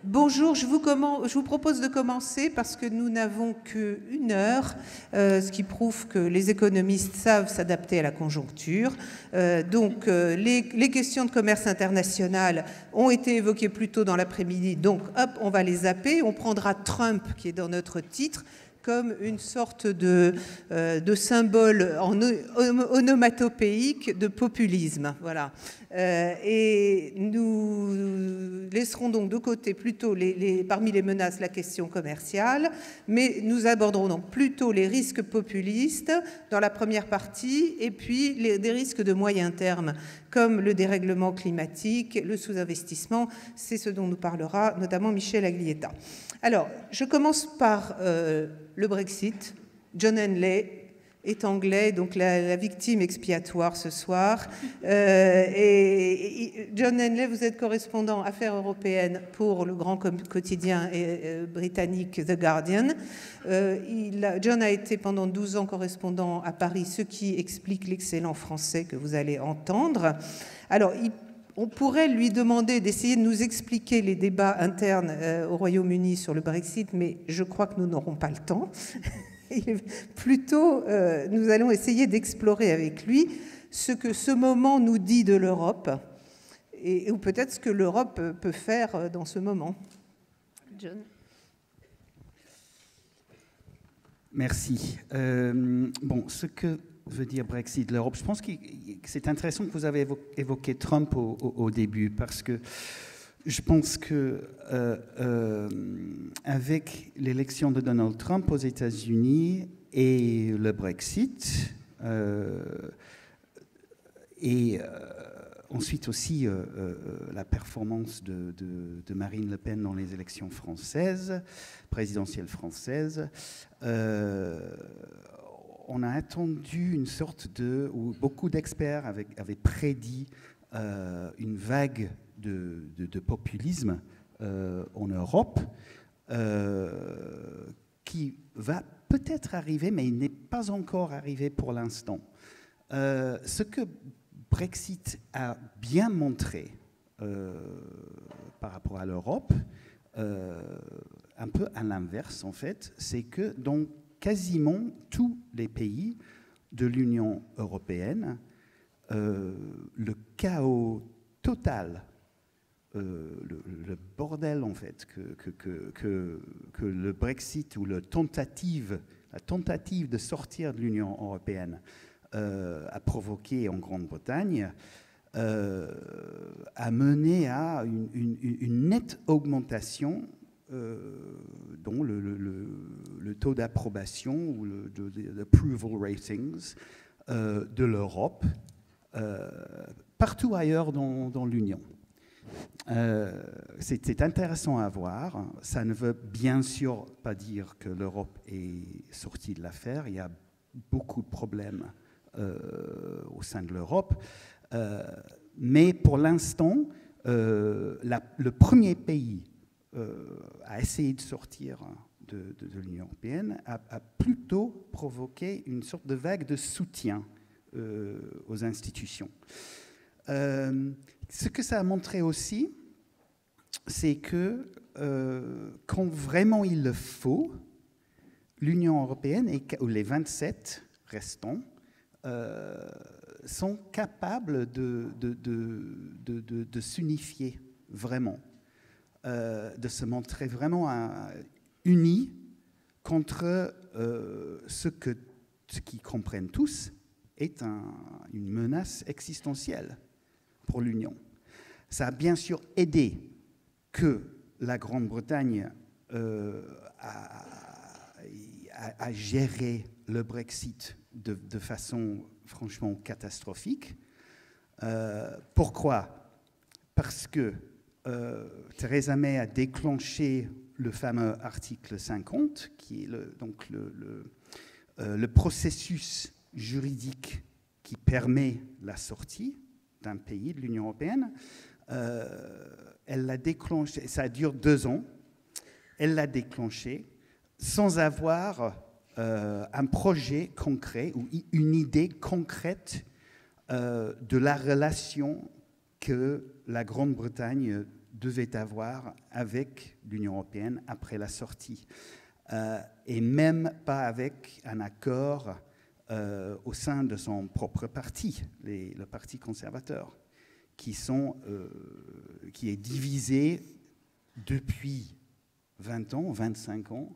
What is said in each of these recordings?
Bonjour, je vous propose de commencer parce que nous n'avons qu'une heure, ce qui prouve que les économistes savent s'adapter à la conjoncture. Les questions de commerce international ont été évoquées plus tôt dans l'après-midi, donc hop, on va les zapper. On prendra Trump, qui est dans notre titre, comme une sorte de symbole onomatopéique de populisme. Voilà. Et nous laisserons donc de côté plutôt parmi les menaces la question commerciale, mais nous aborderons donc plutôt les risques populistes dans la première partie, et puis des risques de moyen terme, comme le dérèglement climatique, le sous-investissement. C'est ce dont nous parlera notamment Michel Aglietta. Alors, je commence par le Brexit. John Henley est anglais, donc la victime expiatoire ce soir. Et John Henley, vous êtes correspondant affaires européennes pour le grand quotidien britannique The Guardian. John a été pendant 12 ans correspondant à Paris, ce qui explique l'excellent français que vous allez entendre. Alors, on pourrait lui demander d'essayer de nous expliquer les débats internes au Royaume-Uni sur le Brexit, mais je crois que nous n'aurons pas le temps. Plutôt, nous allons essayer d'explorer avec lui ce que ce moment nous dit de l'Europe, ou peut-être ce que l'Europe peut faire dans ce moment. John. Merci. Ce que veut dire Brexit, l'Europe, je pense que c'est intéressant que vous avez évoqué Trump au début, parce que je pense que avec l'élection de Donald Trump aux États-Unis et le Brexit, ensuite aussi la performance de Marine Le Pen dans les élections présidentielles françaises, on a attendu une sorte où beaucoup d'experts avaient prédit une vague de populisme en Europe qui va peut-être arriver, mais il n'est pas encore arrivé pour l'instant. Ce que Brexit a bien montré par rapport à l'Europe, un peu à l'inverse en fait, c'est que dans quasiment tous les pays de l'Union européenne, le chaos total, le bordel en fait que le Brexit ou la tentative de sortir de l'Union européenne a provoqué en Grande-Bretagne a mené à une nette augmentation dont le taux d'approbation ou le approval ratings de l'Europe partout ailleurs dans l'Union. C'est intéressant à voir. Ça ne veut bien sûr pas dire que l'Europe est sortie de l'affaire. Il y a beaucoup de problèmes au sein de l'Europe. Mais pour l'instant, le premier pays à essayer de sortir de l'Union européenne a plutôt provoqué une sorte de vague de soutien aux institutions. Ce que ça a montré aussi, c'est que quand vraiment il le faut, l'Union européenne ou les 27 restants sont capables de s'unifier vraiment, de se montrer vraiment unis contre ce qu'ils comprennent tous est une menace existentielle pour l'Union. Ça a bien sûr aidé que la Grande-Bretagne a géré le Brexit de façon franchement catastrophique. Pourquoi ? Parce que Theresa May a déclenché le fameux article 50, qui est le processus juridique qui permet la sortie d'un pays de l'Union européenne. Elle l'a déclenché, ça dure 2 ans, elle l'a déclenché sans avoir un projet concret ou une idée concrète de la relation que la Grande-Bretagne devait avoir avec l'Union européenne après la sortie. Et même pas avec un accord au sein de son propre parti, le Parti conservateur, qui est divisé depuis 20 ans, 25 ans,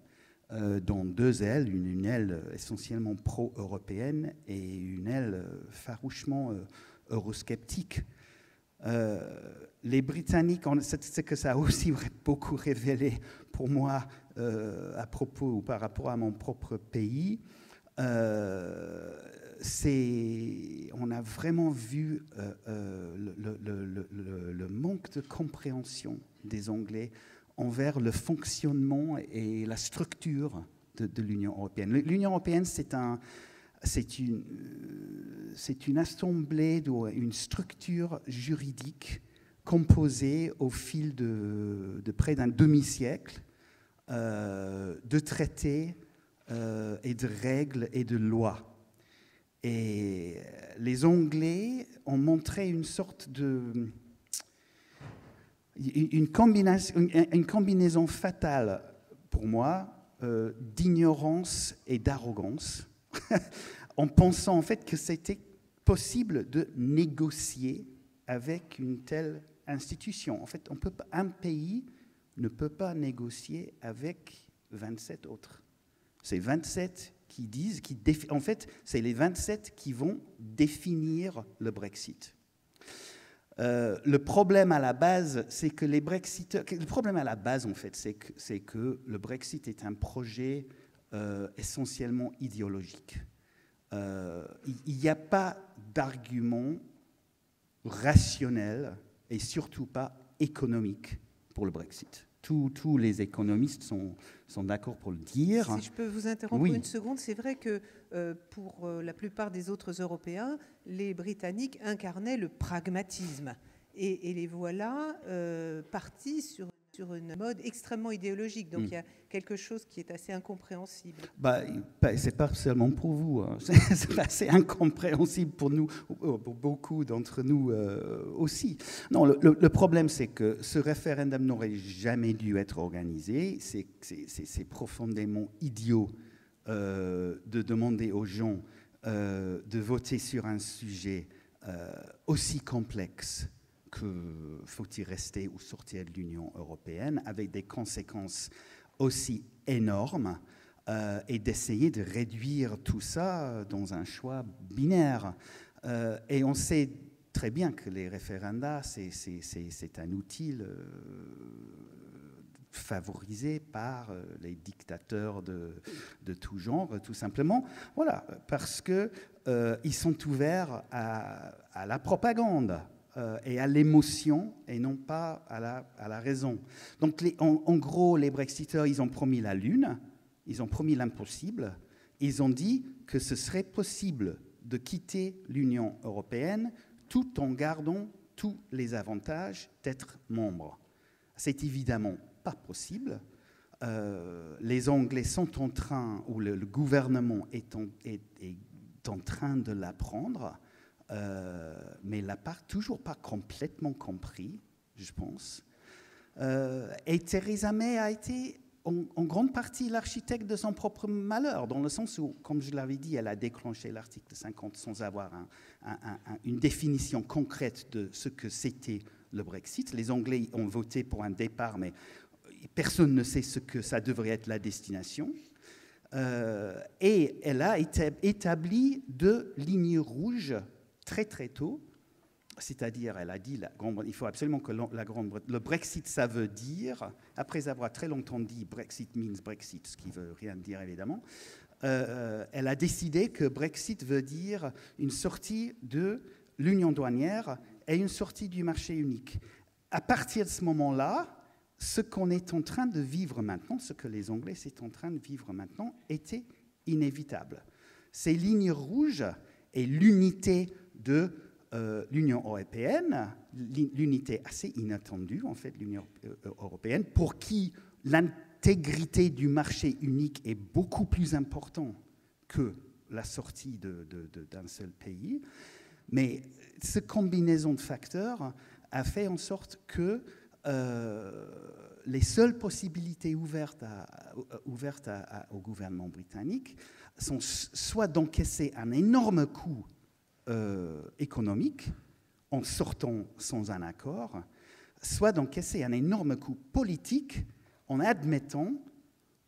dans deux ailes, une aile essentiellement pro-européenne et une aile farouchement eurosceptique. Les Britanniques, c'est que ça a aussi beaucoup révélé pour moi à propos ou par rapport à mon propre pays. On a vraiment vu le manque de compréhension des Anglais envers le fonctionnement et la structure de l'Union européenne. L'Union européenne, c'est une assemblée, une structure juridique composée au fil de près d'un demi-siècle de traités et de règles et de lois. Et les Anglais ont montré une sorte une combinaison fatale, pour moi, d'ignorance et d'arrogance, en pensant en fait que c'était possible de négocier avec une telle institution. En fait, un pays ne peut pas négocier avec 27 autres. C'est 27 qui disent, en fait, c'est les 27 qui vont définir le Brexit. Le problème à la base, c'est que les Brexiteurs... Le problème à la base, en fait, c'est que le Brexit est un projet essentiellement idéologique. Il n'y a pas d'argument rationnel et surtout pas économique pour le Brexit. Tous les économistes sont d'accord pour le dire. Si je peux vous interrompre une seconde, c'est vrai que pour la plupart des autres Européens, les Britanniques incarnaient le pragmatisme. Et les voilà partis sur une mode extrêmement idéologique. Donc il y a quelque chose qui est assez incompréhensible. C'est pas seulement pour vous. Hein. C'est assez incompréhensible pour nous, pour beaucoup d'entre nous aussi. Non, le problème, c'est que ce référendum n'aurait jamais dû être organisé. C'est profondément idiot de demander aux gens de voter sur un sujet aussi complexe que faut-il rester ou sortir de l'Union européenne, avec des conséquences aussi énormes, et d'essayer de réduire tout ça dans un choix binaire. Et on sait très bien que les référendats, c'est un outil favorisé par les dictateurs de tout genre, tout simplement. Voilà, parce qu'ils sont ouverts à la propagande. Et à l'émotion et non pas à la raison. Donc en gros, les Brexiteurs, ils ont promis la Lune, ils ont promis l'impossible, ils ont dit que ce serait possible de quitter l'Union européenne tout en gardant tous les avantages d'être membre. C'est évidemment pas possible. Les Anglais sont en train, ou le gouvernement est en train de l'apprendre. Mais il n'a toujours pas complètement compris, je pense. Et Theresa May a été en grande partie l'architecte de son propre malheur, dans le sens où, comme je l'avais dit, elle a déclenché l'article 50 sans avoir une définition concrète de ce que c'était le Brexit. Les Anglais ont voté pour un départ, mais personne ne sait ce que ça devrait être la destination. Et elle a établi deux lignes rouges très très tôt, c'est-à-dire elle a dit il faut absolument que le Brexit, ça veut dire, après avoir très longtemps dit Brexit means Brexit, ce qui ne veut rien dire évidemment, elle a décidé que Brexit veut dire une sortie de l'union douanière et une sortie du marché unique. À partir de ce moment-là, ce qu'on est en train de vivre maintenant, ce que les Anglais sont en train de vivre maintenant, était inévitable. Ces lignes rouges et l'unité de l'Union européenne, l'unité assez inattendue en fait de l'Union européenne, pour qui l'intégrité du marché unique est beaucoup plus importante que la sortie d'un seul pays. Mais cette combinaison de facteurs a fait en sorte que les seules possibilités ouvertes au gouvernement britannique sont soit d'encaisser un énorme coût économique en sortant sans un accord, soit d'encaisser un énorme coût politique en admettant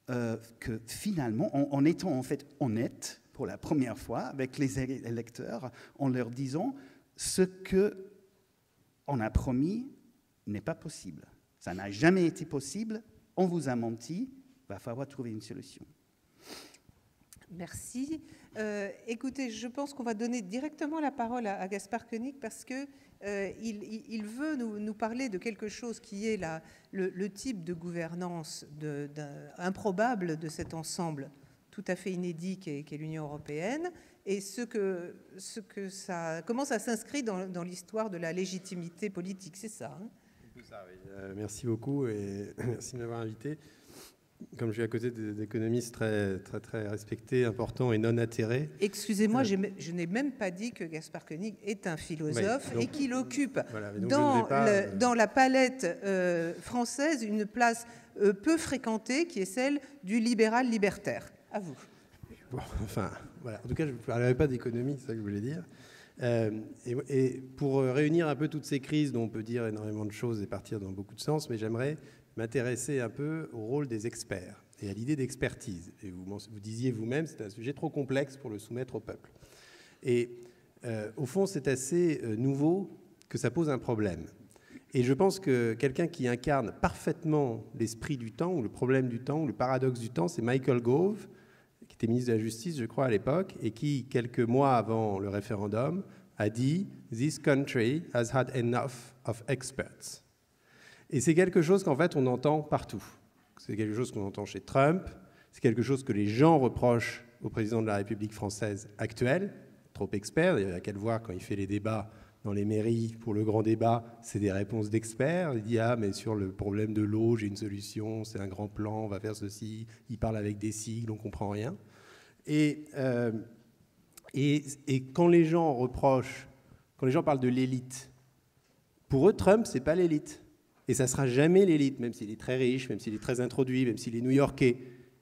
que finalement, en étant en fait honnête pour la première fois avec les électeurs, en leur disant ce qu'on a promis n'est pas possible. Ça n'a jamais été possible, on vous a menti, il va falloir trouver une solution. Merci. Écoutez, je pense qu'on va donner directement la parole à Gaspard Koenig parce que il veut nous parler de quelque chose qui est le type de gouvernance improbable de cet ensemble tout à fait inédit qu'est l'Union européenne et comment ça s'inscrit dans l'histoire de la légitimité politique. C'est ça, hein? Ça, oui. Merci beaucoup et merci de m'avoir invité. Comme je suis à côté d'économistes très, très, très respectés, importants et non atterrés. Excusez-moi, je n'ai même pas dit que Gaspard Koenig est un philosophe et qu'il occupe dans la palette française une place peu fréquentée qui est celle du libéral libertaire. À vous. Bon, enfin, voilà. En tout cas, je ne parlerai pas d'économie, c'est ça que je voulais dire. Et pour réunir un peu toutes ces crises dont on peut dire énormément de choses et partir dans beaucoup de sens, mais j'aimerais m'intéresser un peu au rôle des experts et à l'idée d'expertise. Et vous disiez vous-même, c'est un sujet trop complexe pour le soumettre au peuple. Et au fond, c'est assez nouveau que ça pose un problème. Et je pense que quelqu'un qui incarne parfaitement l'esprit du temps, ou le problème du temps, ou le paradoxe du temps, c'est Michael Gove, qui était ministre de la Justice, je crois, à l'époque, et qui, quelques mois avant le référendum, a dit « This country has had enough of experts ». Et c'est quelque chose qu'en fait, on entend partout. C'est quelque chose qu'on entend chez Trump, c'est quelque chose que les gens reprochent au président de la République française actuelle, trop expert. Il n'y a qu'à le voir quand il fait les débats dans les mairies pour le grand débat, c'est des réponses d'experts. Il dit « Ah, mais sur le problème de l'eau, j'ai une solution, c'est un grand plan, on va faire ceci ». Il parle avec des sigles, on ne comprend rien. Et quand les gens reprochent, quand les gens parlent de l'élite, pour eux, Trump, ce n'est pas l'élite. Et ça ne sera jamais l'élite, même s'il est très riche, même s'il est très introduit, même s'il est new-yorkais,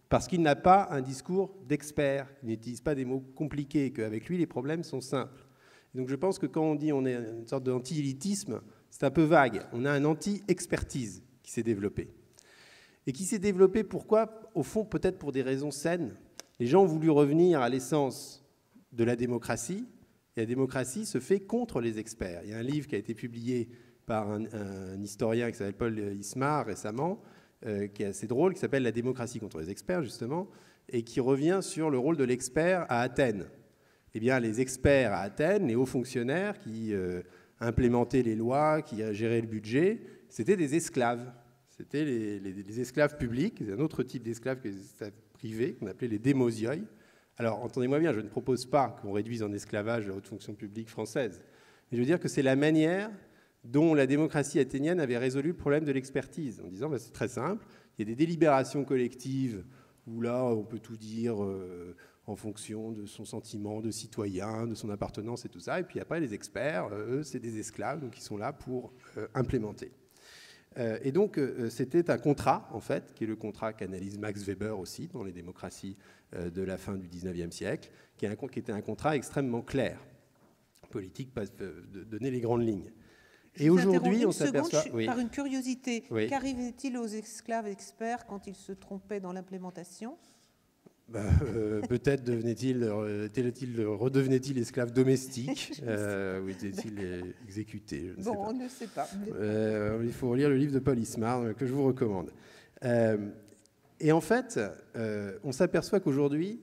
parce qu'il n'a pas un discours d'expert. Il n'utilise pas des mots compliqués, qu'avec lui, les problèmes sont simples. Donc je pense que quand on dit on est une sorte d'anti-élitisme, c'est un peu vague. On a un anti-expertise qui s'est développé. Et qui s'est développé, pourquoi? Au fond, peut-être pour des raisons saines. Les gens ont voulu revenir à l'essence de la démocratie, et la démocratie se fait contre les experts. Il y a un livre qui a été publié par un historien qui s'appelle Paul Ismar récemment, qui est assez drôle, qui s'appelle « La démocratie contre les experts », justement, et qui revient sur le rôle de l'expert à Athènes. Eh bien, les experts à Athènes, les hauts fonctionnaires qui implémentaient les lois, qui géraient le budget, c'était des esclaves. C'était les esclaves publics, c'est un autre type d'esclaves que les esclaves privés, qu'on appelait les démosioi. Alors, entendez-moi bien, je ne propose pas qu'on réduise en esclavage la haute fonction publique française. Mais je veux dire que c'est la manière dont la démocratie athénienne avait résolu le problème de l'expertise, en disant c'est très simple, il y a des délibérations collectives où là on peut tout dire en fonction de son sentiment de citoyen, de son appartenance et tout ça, et puis après les experts, eux c'est des esclaves, donc ils sont là pour implémenter. Et donc c'était un contrat en fait, qui est le contrat qu'analyse Max Weber aussi dans les démocraties de la fin du 19e siècle, qui était un contrat extrêmement clair, politique, de donner les grandes lignes. Et aujourd'hui, on s'aperçoit... Par une curiosité, oui. Qu'arrivait-il aux esclaves experts quand ils se trompaient dans l'implémentation? Peut-être redevenait-il esclave domestique ou était-il exécuté? Je ne sais pas. On ne sait pas. Il faut relire le livre de Paul Ismar que je vous recommande. Et en fait, on s'aperçoit qu'aujourd'hui,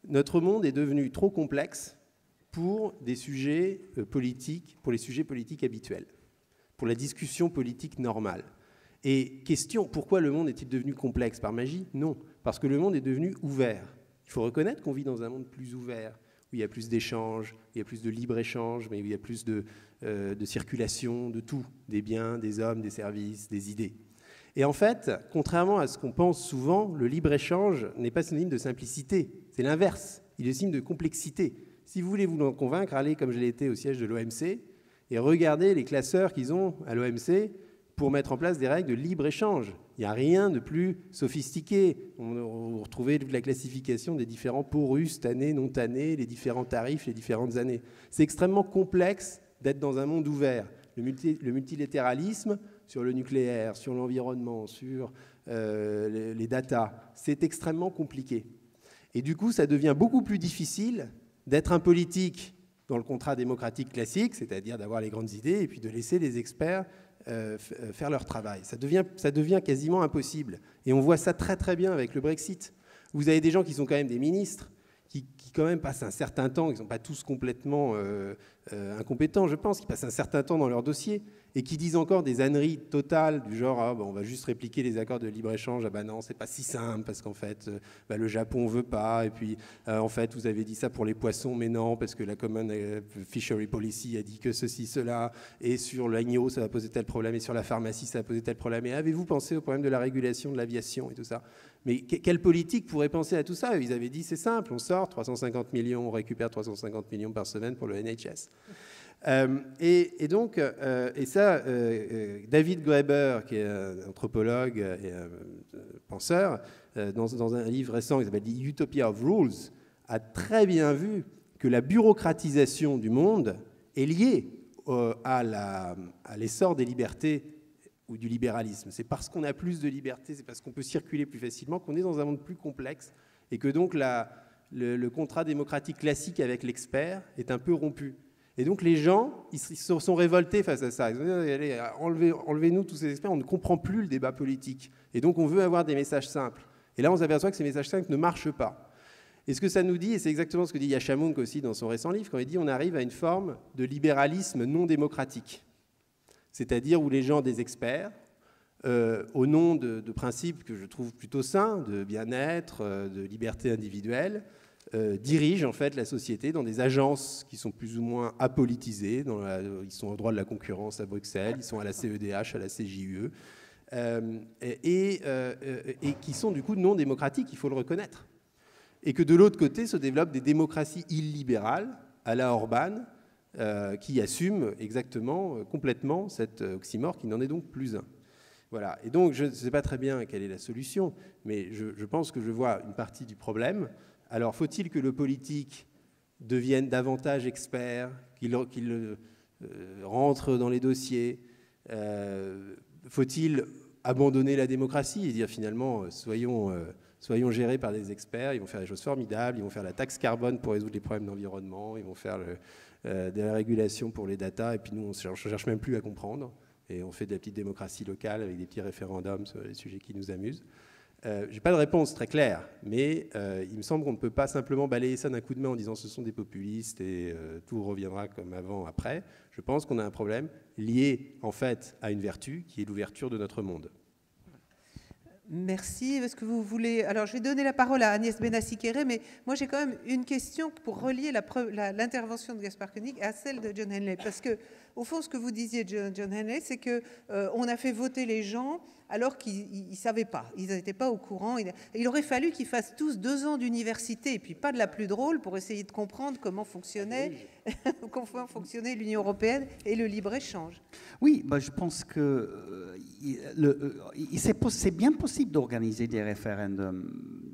notre monde est devenu trop complexe pour des sujets politiques, pour les sujets politiques habituels, pour la discussion politique normale. Et question, pourquoi le monde est-il devenu complexe? Par magie? Non, parce que le monde est devenu ouvert. Il faut reconnaître qu'on vit dans un monde plus ouvert, où il y a plus d'échanges, il y a plus de libre-échange, mais où il y a plus de circulation de tout, des biens, des hommes, des services, des idées. Et en fait, contrairement à ce qu'on pense souvent, le libre-échange n'est pas synonyme de simplicité, c'est l'inverse, il est synonyme de complexité. Si vous voulez vous en convaincre, allez, comme je l'ai été, au siège de l'OMC, et regardez les classeurs qu'ils ont à l'OMC pour mettre en place des règles de libre-échange. Il n'y a rien de plus sophistiqué. On retrouvait toute la classification des différents pots russes, tannés, non tannés, les différents tarifs, les différentes années. C'est extrêmement complexe d'être dans un monde ouvert. Le multilatéralisme sur le nucléaire, sur l'environnement, sur les datas, c'est extrêmement compliqué. Et du coup, ça devient beaucoup plus difficile d'être un politique dans le contrat démocratique classique, c'est-à-dire d'avoir les grandes idées et puis de laisser les experts faire leur travail. Ça devient quasiment impossible. Et on voit ça très très bien avec le Brexit. Vous avez des gens qui sont quand même des ministres, qui quand même passent un certain temps, ils ne sont pas tous complètement incompétents, je pense, qui passent un certain temps dans leur dossier et qui disent encore des âneries totales du genre ah, on va juste répliquer les accords de libre-échange, ah ben non, c'est pas si simple parce qu'en fait le Japon veut pas, et puis en fait vous avez dit ça pour les poissons, mais non, parce que la Common Fishery Policy a dit que ceci, cela, et sur l'agneau ça va poser tel problème, et sur la pharmacie ça va poser tel problème, et avez-vous pensé au problème de la régulation de l'aviation et tout ça? Mais quelle politique pourrait penser à tout ça? Ils avaient dit c'est simple, on sort 350 millions, on récupère 350 millions par semaine pour le NHS. Et donc, David Graeber, qui est un anthropologue et un penseur, dans un livre récent qui s'appelle The Utopia of Rules, a très bien vu que la bureaucratisation du monde est liée à l'essor des libertés ou du libéralisme. C'est parce qu'on a plus de liberté, c'est parce qu'on peut circuler plus facilement qu'on est dans un monde plus complexe et que donc le contrat démocratique classique avec l'expert est un peu rompu. Et donc les gens, ils se sont révoltés face à ça. Ils ont dit, allez, enlevez-nous tous ces experts, on ne comprend plus le débat politique. Et donc on veut avoir des messages simples. Et là on s'aperçoit que ces messages simples ne marchent pas. Et ce que ça nous dit, et c'est exactement ce que dit Yascha Mounk aussi dans son récent livre, quand il dit on arrive à une forme de libéralisme non démocratique. C'est-à-dire où les gens des experts, au nom de principes que je trouve plutôt sains, de bien-être, de liberté individuelle, dirigent en fait la société dans des agences qui sont plus ou moins apolitisées. Ils sont au droit de la concurrence à Bruxelles, ils sont à la CEDH, à la CJUE, et qui sont du coup non démocratiques, il faut le reconnaître. Et que de l'autre côté se développent des démocraties illibérales à la Orban, qui assument exactement, complètement cet oxymore qui n'en est donc plus un. Voilà. Et donc je ne sais pas très bien quelle est la solution, mais je pense que je vois une partie du problème. Alors, faut-il que le politique devienne davantage expert, qu'il rentre dans les dossiers? Faut-il abandonner la démocratie et dire finalement, soyons gérés par des experts, ils vont faire des choses formidables, ils vont faire la taxe carbone pour résoudre les problèmes d'environnement, ils vont faire de la régulation pour les datas, et puis nous, on ne cherche même plus à comprendre, et on fait de la petite démocratie locale avec des petits référendums sur les sujets qui nous amusent. Je n'ai pas de réponse très claire, mais il me semble qu'on ne peut pas simplement balayer ça d'un coup de main en disant ce sont des populistes et tout reviendra comme avant après. Je pense qu'on a un problème lié en fait à une vertu qui est l'ouverture de notre monde. Merci. Est-ce que vous voulez... Alors, je vais donner la parole à Agnès Benassi-Kéré, mais moi, j'ai quand même une question pour relier l'intervention de Gaspard Koenig à celle de John Henley. Parce que, au fond, ce que vous disiez, John Henley, c'est qu'on a fait voter les gens alors qu'ils ne savaient pas. Ils n'étaient pas au courant. Il aurait fallu qu'ils fassent tous 2 ans d'université, et puis pas de la plus drôle, pour essayer de comprendre comment fonctionnait l'Union européenne et le libre-échange. Oui, bah, je pense que c'est bien possible d'organiser des référendums,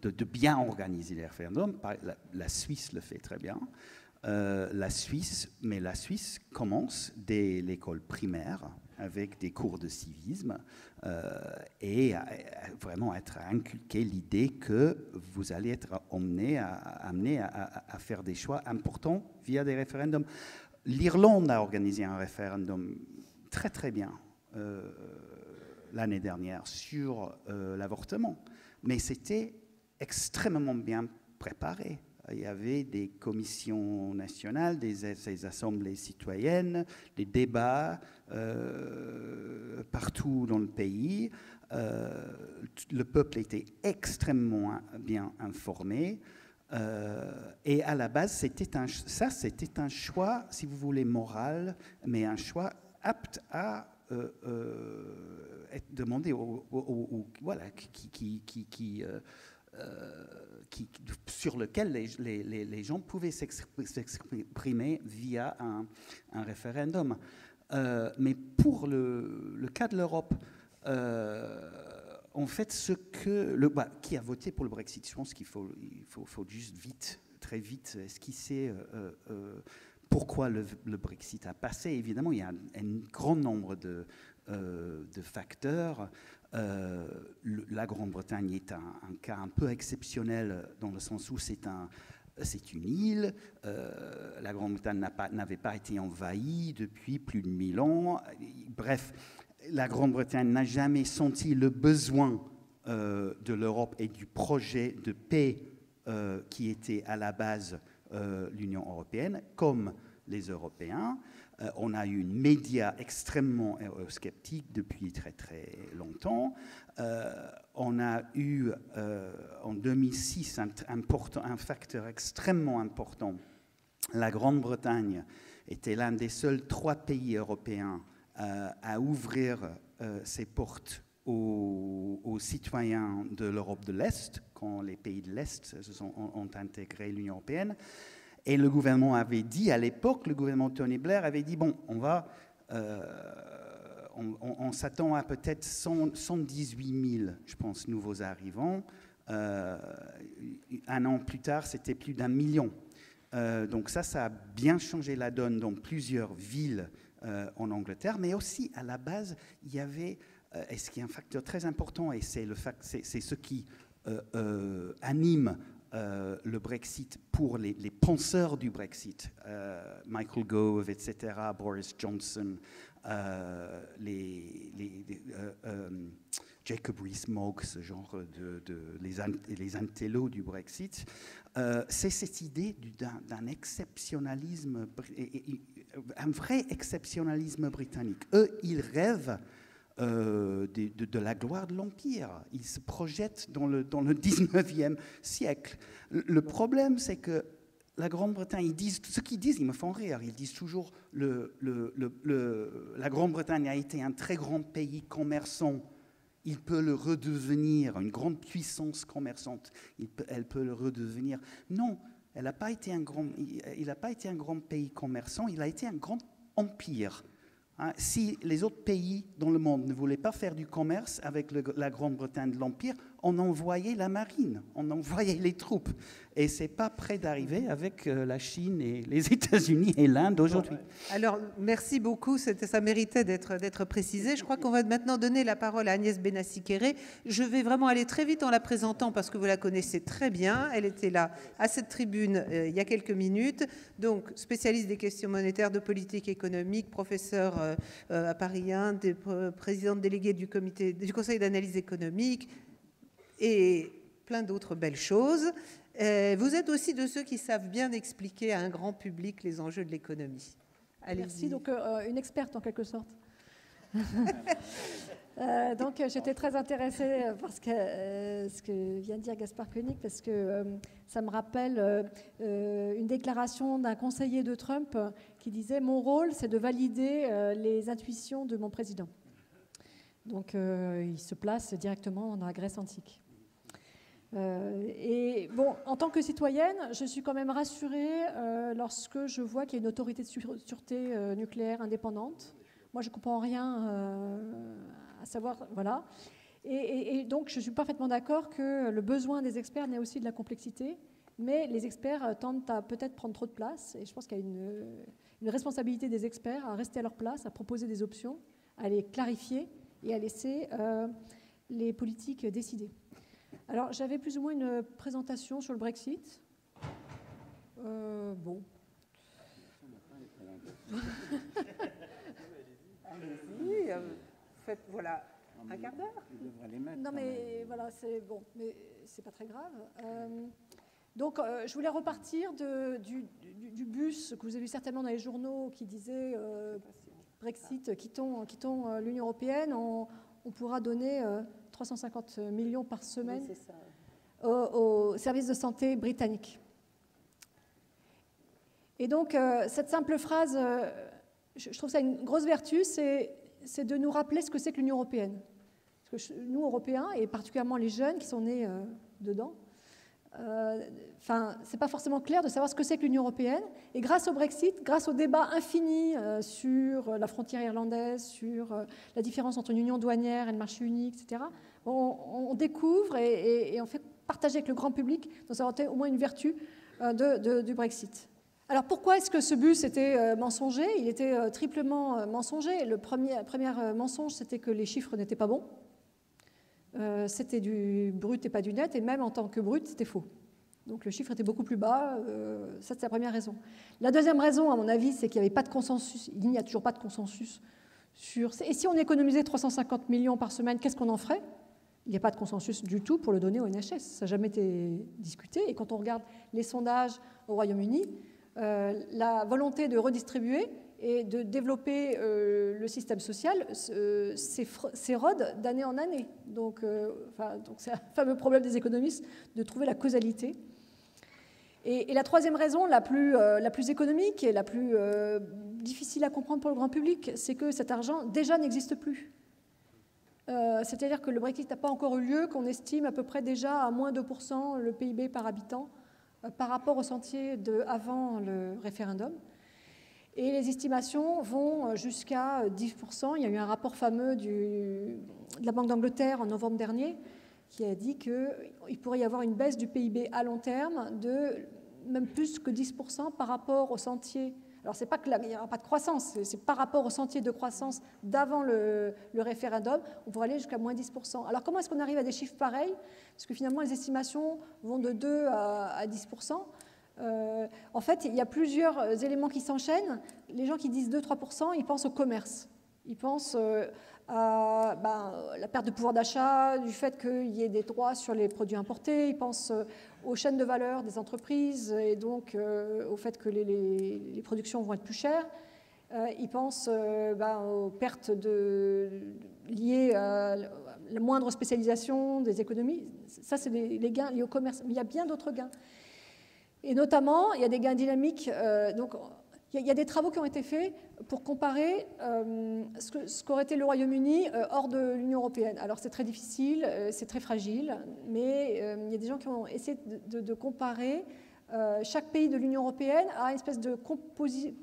de bien organiser des référendums. La Suisse le fait très bien. La Suisse commence dès l'école primaire avec des cours de civisme et vraiment être inculqué l'idée que vous allez être amené à faire des choix importants via des référendums. L'Irlande a organisé un référendum très très bien l'année dernière sur l'avortement, mais c'était extrêmement bien préparé. Il y avait des commissions nationales, des assemblées citoyennes, des débats partout dans le pays. Le peuple était extrêmement bien informé. Et à la base, c'était un choix, si vous voulez, moral, mais un choix apte à être demandé sur lequel les gens pouvaient s'exprimer via un référendum. Mais pour le cas de l'Europe, en fait, qui a voté pour le Brexit, je pense qu'il faut juste très vite esquisser pourquoi le Brexit a passé. Évidemment, il y a un grand nombre de facteurs. La Grande-Bretagne est un cas un peu exceptionnel dans le sens où c'est une île. La Grande-Bretagne n'avait pas été envahie depuis plus de 1000 ans. Bref, la Grande-Bretagne n'a jamais senti le besoin de l'Europe et du projet de paix qui était à la base l'Union européenne, comme les Européens. On a eu une média extrêmement sceptique depuis très très longtemps. On a eu en 2006 un facteur extrêmement important. La Grande-Bretagne était l'un des seuls 3 pays européens à ouvrir ses portes aux citoyens de l'Europe de l'Est, quand les pays de l'Est ont intégré l'Union européenne. Et le gouvernement avait dit, à l'époque, le gouvernement Tony Blair avait dit, bon, on s'attend à peut-être 118 000, je pense, nouveaux arrivants. Un an plus tard, c'était plus d'1 million. Donc ça a bien changé la donne dans plusieurs villes en Angleterre, mais aussi, à la base, il y avait, et ce qui est un facteur très important, et c'est ce qui anime le Brexit pour les penseurs du Brexit, Michael Gove, etc., Boris Johnson, Jacob Rees-Mogg, ce genre les intellos du Brexit, c'est cette idée d'un exceptionnalisme, un vrai exceptionnalisme britannique. Eux, ils rêvent de la gloire de l'Empire. Ils se projettent dans le 19e siècle. Le problème, c'est que la Grande-Bretagne, ce qu'ils disent, ils me font rire. Ils disent toujours la Grande-Bretagne a été un très grand pays commerçant. Il peut le redevenir, une grande puissance commerçante. Elle peut le redevenir. Non, il n'a pas été un grand pays commerçant, il a été un grand empire. Si les autres pays dans le monde ne voulaient pas faire du commerce avec la Grande-Bretagne de l'Empire, on envoyait la marine, on envoyait les troupes. Et ce n'est pas près d'arriver avec la Chine et les États-Unis et l'Inde aujourd'hui. Alors, merci beaucoup, ça méritait d'être précisé. Je crois qu'on va maintenant donner la parole à Agnès Benassi-Kéré. Je vais vraiment aller très vite en la présentant parce que vous la connaissez très bien. Elle était là à cette tribune il y a quelques minutes. Donc, spécialiste des questions monétaires, de politique économique, professeur à Paris 1, présidente déléguée du Conseil d'analyse économique et plein d'autres belles choses. Vous êtes aussi de ceux qui savent bien expliquer à un grand public les enjeux de l'économie. Merci, donc une experte en quelque sorte. Donc j'étais très intéressée par ce que vient de dire Gaspard Koenig, parce que ça me rappelle une déclaration d'un conseiller de Trump qui disait « Mon rôle, c'est de valider les intuitions de mon président ». Donc il se place directement dans la Grèce antique. Et bon, en tant que citoyenne, je suis quand même rassurée lorsque je vois qu'il y a une autorité de sûreté nucléaire indépendante. Moi, je ne comprends rien à savoir, voilà. Et donc, je suis parfaitement d'accord que le besoin des experts naît aussi de la complexité, mais les experts tendent à peut-être prendre trop de place. Et je pense qu'il y a une responsabilité des experts à rester à leur place, à proposer des options, à les clarifier et à laisser les politiques décider. Alors, j'avais plus ou moins une présentation sur le Brexit. Bon. Oui, faites, voilà, un quart d'heure. Non, mais voilà, c'est bon, mais c'est pas très grave. Donc, je voulais repartir du bus que vous avez vu certainement dans les journaux qui disait Brexit, quittons l'Union européenne, on pourra donner 350 millions par semaine au service de santé britannique. Et donc, cette simple phrase, je trouve ça une grosse vertu, c'est de nous rappeler ce que c'est que l'Union européenne. Parce que nous, Européens, et particulièrement les jeunes qui sont nés dedans, c'est pas forcément clair de savoir ce que c'est que l'Union européenne. Et grâce au Brexit, grâce au débat infini sur la frontière irlandaise, sur la différence entre une union douanière et le marché unique, etc., on découvre et on fait partager avec le grand public, donc ça aurait été au moins une vertu du Brexit. Alors pourquoi est-ce que ce bus était mensonger? Il était triplement mensonger. Le premier mensonge, c'était que les chiffres n'étaient pas bons. C'était du brut et pas du net, et même en tant que brut, c'était faux. Donc le chiffre était beaucoup plus bas, ça c'est la première raison. La deuxième raison, à mon avis, c'est qu'il n'y avait pas de consensus, il n'y a toujours pas de consensus sur... Et si on économisait 350 millions par semaine, qu'est-ce qu'on en ferait? Il n'y a pas de consensus du tout pour le donner au NHS, ça n'a jamais été discuté, et quand on regarde les sondages au Royaume-Uni, la volonté de redistribuer et de développer le système social s'érode d'année en année. Donc c'est un fameux problème des économistes de trouver la causalité. Et la troisième raison, la plus économique et la plus difficile à comprendre pour le grand public, c'est que cet argent déjà n'existe plus. C'est-à-dire que le Brexit n'a pas encore eu lieu, qu'on estime à peu près déjà à moins 2% le PIB par habitant par rapport au sentier avant le référendum. Et les estimations vont jusqu'à 10%. Il y a eu un rapport fameux de la Banque d'Angleterre en novembre dernier qui a dit qu'il pourrait y avoir une baisse du PIB à long terme de même plus que 10% par rapport au sentier. Alors, ce n'est pas qu'il n'y aura pas de croissance, c'est par rapport au sentier de croissance d'avant le référendum, on pourrait aller jusqu'à moins 10%. Alors, comment est-ce qu'on arrive à des chiffres pareils? Parce que finalement, les estimations vont de 2 à 10%. En fait, il y a plusieurs éléments qui s'enchaînent. Les gens qui disent 2-3%, ils pensent au commerce. Ils pensent à la perte de pouvoir d'achat, du fait qu'il y ait des droits sur les produits importés. Ils pensent aux chaînes de valeur des entreprises et donc au fait que les productions vont être plus chères. Ils pensent aux pertes liées à la moindre spécialisation des économies. Ça, c'est les gains liés au commerce. Mais il y a bien d'autres gains. Et notamment, il y a des gains dynamiques. Donc, il y a des travaux qui ont été faits pour comparer ce qu'aurait été le Royaume-Uni hors de l'Union européenne. Alors, c'est très difficile, c'est très fragile, mais il y a des gens qui ont essayé de comparer chaque pays de l'Union européenne à une espèce de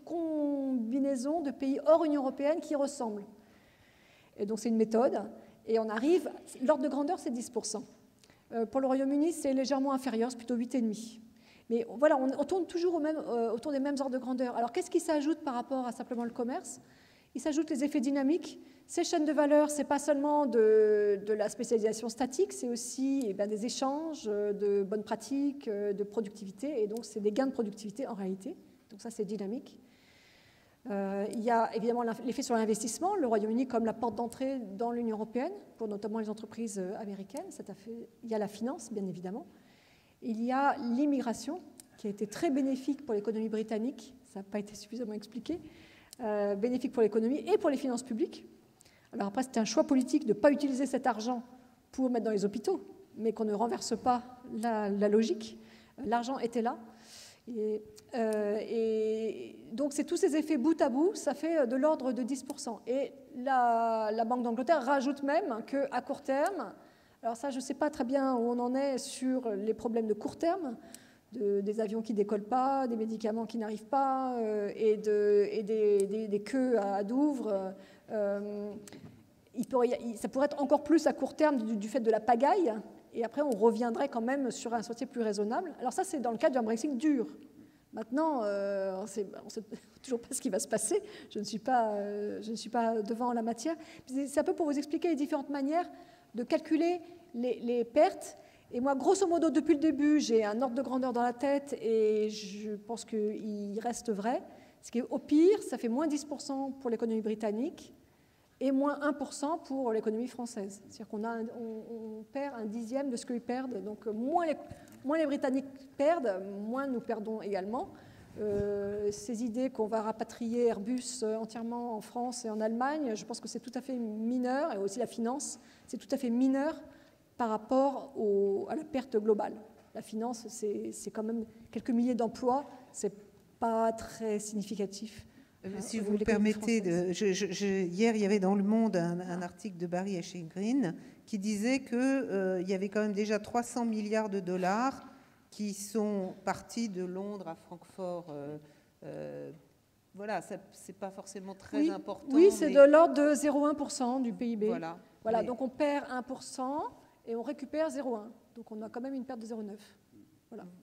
combinaison de pays hors Union européenne qui ressemblent. Et donc, c'est une méthode. Et on arrive, l'ordre de grandeur, c'est 10%. Pour le Royaume-Uni, c'est légèrement inférieur, c'est plutôt 8,5%. Mais voilà, on tourne toujours autour des mêmes ordres de grandeur. Alors, qu'est-ce qui s'ajoute par rapport à simplement le commerce? Il s'ajoute les effets dynamiques. Ces chaînes de valeur, ce n'est pas seulement de la spécialisation statique, c'est aussi des échanges, de bonnes pratiques, de productivité. Et donc, c'est des gains de productivité en réalité. Donc ça, c'est dynamique. Il y a évidemment l'effet sur l'investissement. Le Royaume-Uni comme la porte d'entrée dans l'Union européenne, pour notamment les entreprises américaines. Il y a la finance, bien évidemment. Il y a l'immigration, qui a été très bénéfique pour l'économie britannique, ça n'a pas été suffisamment expliqué, bénéfique pour l'économie et pour les finances publiques. Alors après, c'était un choix politique de ne pas utiliser cet argent pour mettre dans les hôpitaux, mais qu'on ne renverse pas la logique. L'argent était là. Et donc, c'est tous ces effets bout à bout, ça fait de l'ordre de 10%. Et la Banque d'Angleterre rajoute même qu'à court terme, alors ça, je ne sais pas très bien où on en est sur les problèmes de court terme, des avions qui ne décollent pas, des médicaments qui n'arrivent pas, et des queues à Douvres. Ça pourrait être encore plus à court terme du fait de la pagaille, et après on reviendrait quand même sur un sentier plus raisonnable. Alors ça, c'est dans le cadre d'un Brexit dur. Maintenant, on ne sait toujours pas ce qui va se passer. Je ne suis pas devant en la matière. C'est un peu pour vous expliquer les différentes manières de calculer les pertes. Et moi, grosso modo, depuis le début, j'ai un ordre de grandeur dans la tête et je pense qu'il reste vrai. Ce qui est au pire, ça fait moins 10% pour l'économie britannique et moins 1% pour l'économie française. C'est-à-dire qu'on perd un dixième de ce qu'ils perdent. Donc, moins les Britanniques perdent, moins nous perdons également. Ces idées qu'on va rapatrier Airbus entièrement en France et en Allemagne, je pense que c'est tout à fait mineur, et aussi la finance, c'est tout à fait mineur par rapport à la perte globale. La finance, c'est quand même quelques milliers d'emplois, c'est pas très significatif. Si vous me permettez, hier, il y avait dans Le Monde un article de Barry Eschengreen qui disait qu'il y avait quand même déjà 300 milliards de dollars qui sont partis de Londres à Francfort. Voilà, ce n'est pas forcément très important. Oui, c'est de l'ordre de 0,1% du PIB. Voilà, donc on perd 1% et on récupère 0,1%. Donc on a quand même une perte de 0,9%.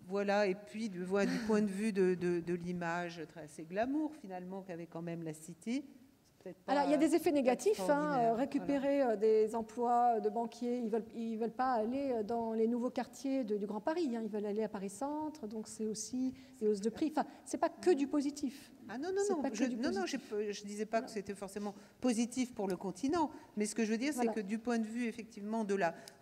Voilà, et puis du point de vue de l'image très assez glamour finalement qu'avait quand même la City. Alors il y a des effets négatifs, récupérer des emplois de banquiers, ils veulent pas aller dans les nouveaux quartiers du Grand Paris, ils veulent aller à Paris-Centre, donc c'est aussi des hausses de prix. Enfin, c'est pas que du positif. Ah non, je disais pas que c'était forcément positif pour le continent, mais ce que je veux dire, c'est que du point de vue effectivement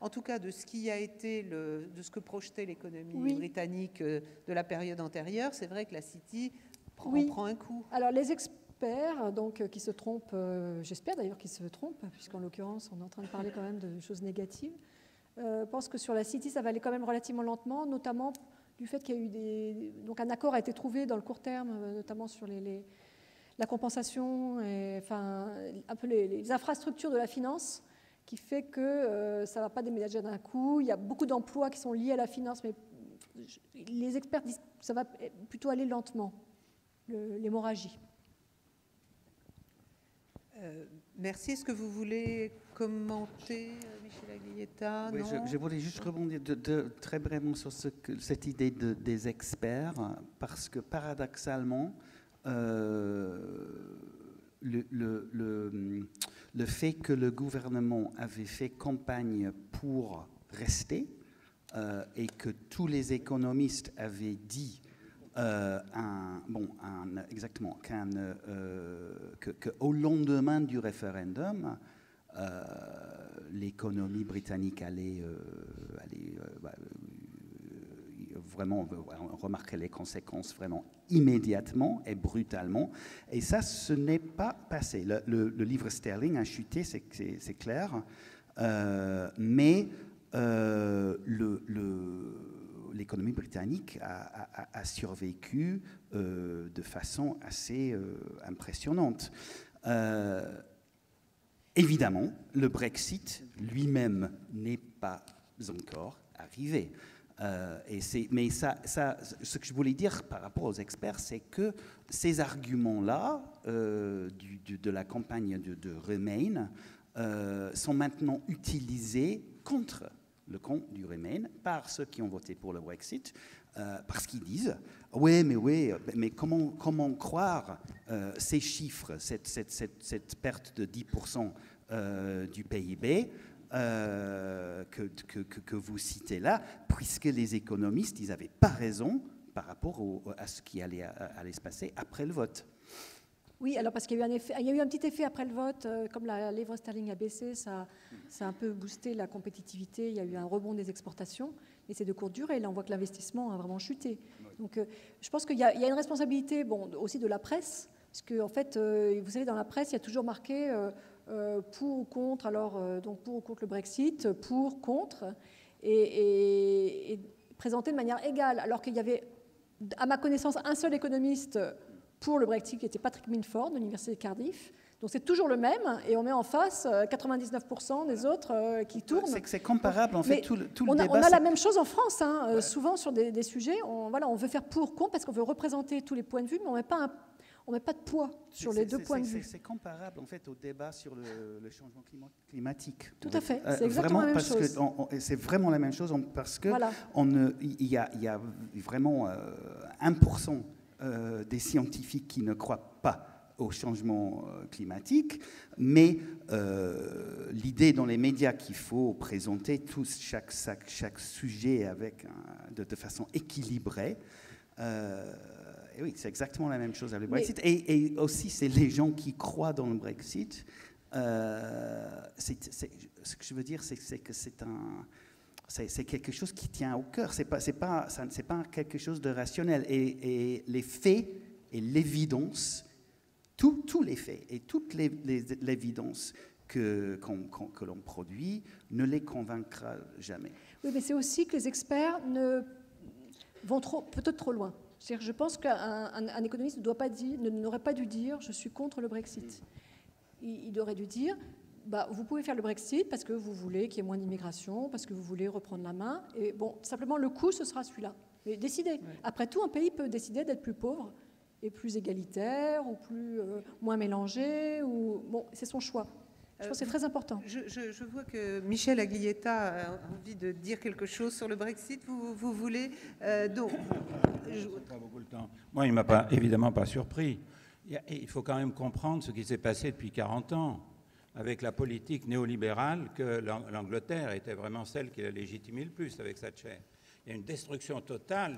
en tout cas de ce qui a été de ce que projetait l'économie britannique de la période antérieure, c'est vrai que la City prend un coup. Alors les experts donc, qui se trompent, j'espère d'ailleurs qu'ils se trompent, puisqu'en l'occurrence on est en train de parler quand même de choses négatives, pensent que sur la City ça va aller quand même relativement lentement, notamment du fait qu'il y a eu donc un accord a été trouvé dans le court terme, notamment sur la compensation, et, enfin, un peu les infrastructures de la finance, qui fait que ça ne va pas déménager d'un coup. Il y a beaucoup d'emplois qui sont liés à la finance, mais les experts disent que ça va plutôt aller lentement, l'hémorragie. Merci. Est-ce que vous voulez commenter, Michel Aglietta? Oui, je voulais juste rebondir très brièvement sur cette idée des experts, parce que paradoxalement, le fait que le gouvernement avait fait campagne pour rester et que tous les économistes avaient dit exactement qu'au lendemain du référendum, l'économie britannique allait vraiment remarquer les conséquences vraiment immédiatement et brutalement. Et ça, ce n'est pas passé. Le livre sterling a chuté, c'est clair, mais l'économie britannique a survécu de façon assez impressionnante. Évidemment, le Brexit lui-même n'est pas encore arrivé. Mais ce que je voulais dire par rapport aux experts, c'est que ces arguments-là de la campagne de Remain sont maintenant utilisés contre le camp du Remain par ceux qui ont voté pour le Brexit, parce qu'ils disent mais comment croire ces chiffres, cette perte de 10% du PIB que vous citez là, puisque les économistes, ils n'avaient pas raison par rapport à ce qui allait se passer après le vote. Oui, alors parce qu'il y a eu un petit effet après le vote, comme la livre sterling a baissé, ça a un peu boosté la compétitivité, il y a eu un rebond des exportations, et c'est de courte durée. Là, on voit que l'investissement a vraiment chuté. Donc, je pense qu'il y a une responsabilité aussi de la presse, parce que, en fait, vous savez, dans la presse, il y a toujours marqué pour ou contre, alors donc pour ou contre le Brexit, pour, contre, et présenté de manière égale, alors qu'il y avait, à ma connaissance, un seul économiste pour le Brexit, qui était Patrick Minford, de l'Université de Cardiff. Donc c'est toujours le même, et on met en face 99% des autres qui tournent. C'est comparable, en fait, tout le débat. On a la même chose en France, souvent sur des sujets, on veut faire pour, contre, parce qu'on veut représenter tous les points de vue, mais on ne met pas de poids sur les deux points de vue. C'est comparable, en fait, au débat sur le changement climatique. Tout à fait, c'est exactement la même chose. C'est vraiment la même chose, parce qu'il y a vraiment 1% des scientifiques qui ne croient pas au changement climatique, mais l'idée dans les médias qu'il faut présenter chaque sujet de façon équilibrée, et oui, c'est exactement la même chose avec le Brexit. Et aussi, c'est les gens qui croient dans le Brexit. Ce que je veux dire, c'est que c'est quelque chose qui tient au cœur. C'est pas quelque chose de rationnel. Et les faits et l'évidence, tous les faits et toute l'évidence que l'on produit ne les convaincra jamais. Oui, mais c'est aussi que les experts vont peut-être trop loin. C'est-à-dire, je pense qu'un économiste n'aurait pas dû dire « je suis contre le Brexit ». Il aurait dû dire « vous pouvez faire le Brexit parce que vous voulez qu'il y ait moins d'immigration, parce que vous voulez reprendre la main. Et bon, simplement, le coût, ce sera celui-là. Mais décider. Ouais. Après tout, un pays peut décider d'être plus pauvre et plus égalitaire ou moins mélangé. Bon, c'est son choix. Je pense que c'est très important. Je vois que Michel Aglietta a envie de dire quelque chose sur le Brexit. Vous voulez donc pas beaucoup le temps. Moi, il ne m'a évidemment pas surpris. Il faut quand même comprendre ce qui s'est passé depuis 40 ans avec la politique néolibérale que l'Angleterre était vraiment celle qui a légitimé le plus avec Thatcher. Il y a une destruction totale,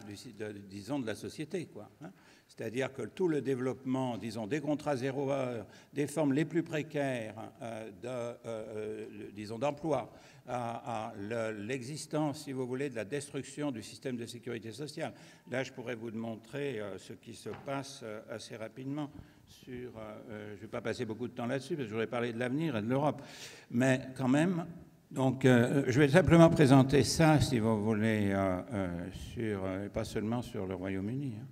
disons, de la société, quoi. Hein. C'est-à-dire que tout le développement, disons, des contrats 0 heure, des formes les plus précaires disons, d'emploi, à l'existence, si vous voulez, de la destruction du système de sécurité sociale. Là, je pourrais vous montrer ce qui se passe assez rapidement. Je ne vais pas passer beaucoup de temps là-dessus, parce que je voudrais parler de l'avenir et de l'Europe. Mais quand même... Donc, je vais simplement présenter ça, si vous voulez, pas seulement sur le Royaume-Uni. Hein.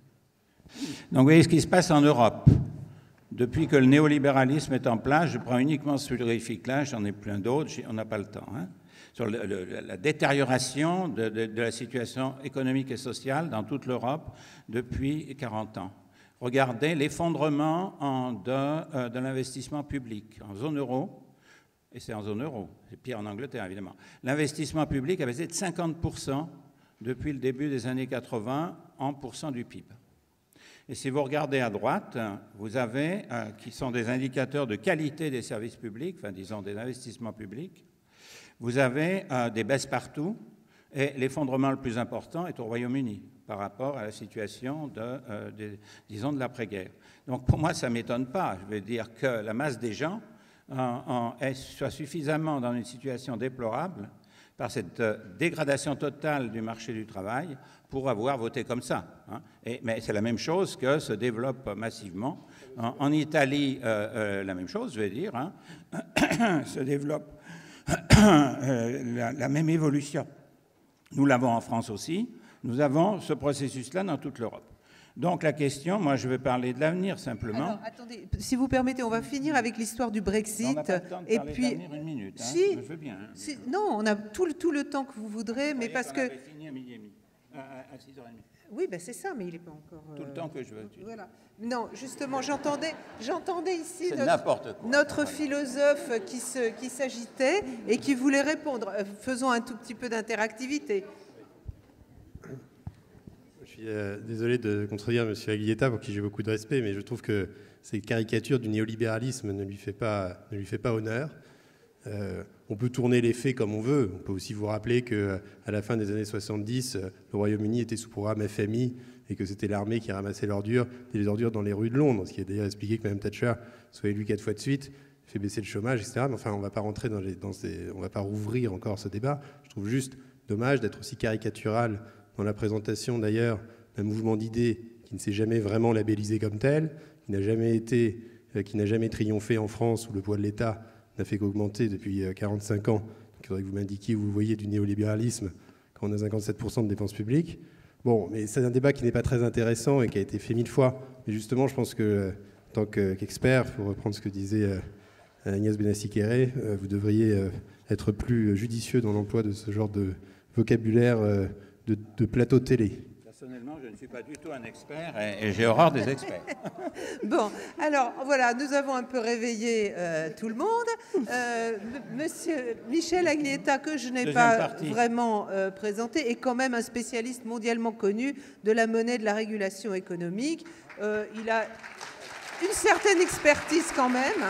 Donc, vous voyez ce qui se passe en Europe. Depuis que le néolibéralisme est en place, je prends uniquement celui-là, j'en ai plein d'autres, on n'a pas le temps. Hein, sur la détérioration de la situation économique et sociale dans toute l'Europe depuis 40 ans. Regardez l'effondrement de l'investissement public en zone euro. Et c'est en zone euro, c'est pire en Angleterre évidemment. L'investissement public a baissé de 50% depuis le début des années 80 en pourcent du PIB. Et si vous regardez à droite, vous avez, qui sont des indicateurs de qualité des services publics, enfin disons des investissements publics, vous avez des baisses partout, et l'effondrement le plus important est au Royaume-Uni par rapport à la situation disons de l'après-guerre. Donc pour moi, ça ne m'étonne pas. Je veux dire que la masse des gens soit suffisamment dans une situation déplorable par cette dégradation totale du marché du travail pour avoir voté comme ça. Hein. Mais c'est la même chose que se développe massivement. En Italie, la même chose, je vais dire, hein, se développe la même évolution. Nous l'avons en France aussi. Nous avons ce processus-là dans toute l'Europe. Donc la question, moi je vais parler de l'avenir simplement. Alors, attendez, si vous permettez, on va finir avec l'histoire du Brexit. On n'a pas le temps de parler de l'avenir une minute. Hein, si, je veux bien. Hein. Si, non, on a tout le temps que vous voudrez, mais parce que... fini à midi et demi, à 6h30. Oui, ben c'est ça, mais il n'est pas encore... Tout le temps que je veux. Voilà. Non, justement, j'entendais ici notre philosophe qui s'agitait et qui voulait répondre. Faisons un tout petit peu d'interactivité. Je suis désolé de contredire M. Aglietta, pour qui j'ai beaucoup de respect, mais je trouve que ces caricatures du néolibéralisme ne lui fait pas honneur. On peut tourner les faits comme on veut. On peut aussi vous rappeler qu'à la fin des années 70, le Royaume-Uni était sous programme FMI et que c'était l'armée qui ramassait les ordures dans les rues de Londres, ce qui a d'ailleurs expliqué que Mme Thatcher soit élue 4 fois de suite, fait baisser le chômage, etc. Mais enfin, on ne va pas rentrer on va pas rouvrir encore ce débat. Je trouve juste dommage d'être aussi caricatural dans la présentation d'ailleurs d'un mouvement d'idées qui ne s'est jamais vraiment labellisé comme tel, qui n'a jamais triomphé en France où le poids de l'État n'a fait qu'augmenter depuis 45 ans. Donc, il faudrait que vous m'indiquiez où vous voyez du néolibéralisme quand on a 57% de dépenses publiques. Bon, mais c'est un débat qui n'est pas très intéressant et qui a été fait 1000 fois. Mais justement, je pense que, en tant qu'expert, pour reprendre ce que disait Agnès Benassi-Kéré, vous devriez être plus judicieux dans l'emploi de ce genre de vocabulaire de plateau télé. Personnellement, je ne suis pas du tout un expert et j'ai horreur des experts. Bon, alors voilà, nous avons un peu réveillé tout le monde. Monsieur Michel Aglietta, que je n'ai pas vraiment présenté, est quand même un spécialiste mondialement connu de la monnaie, de la régulation économique. Il a une certaine expertise quand même.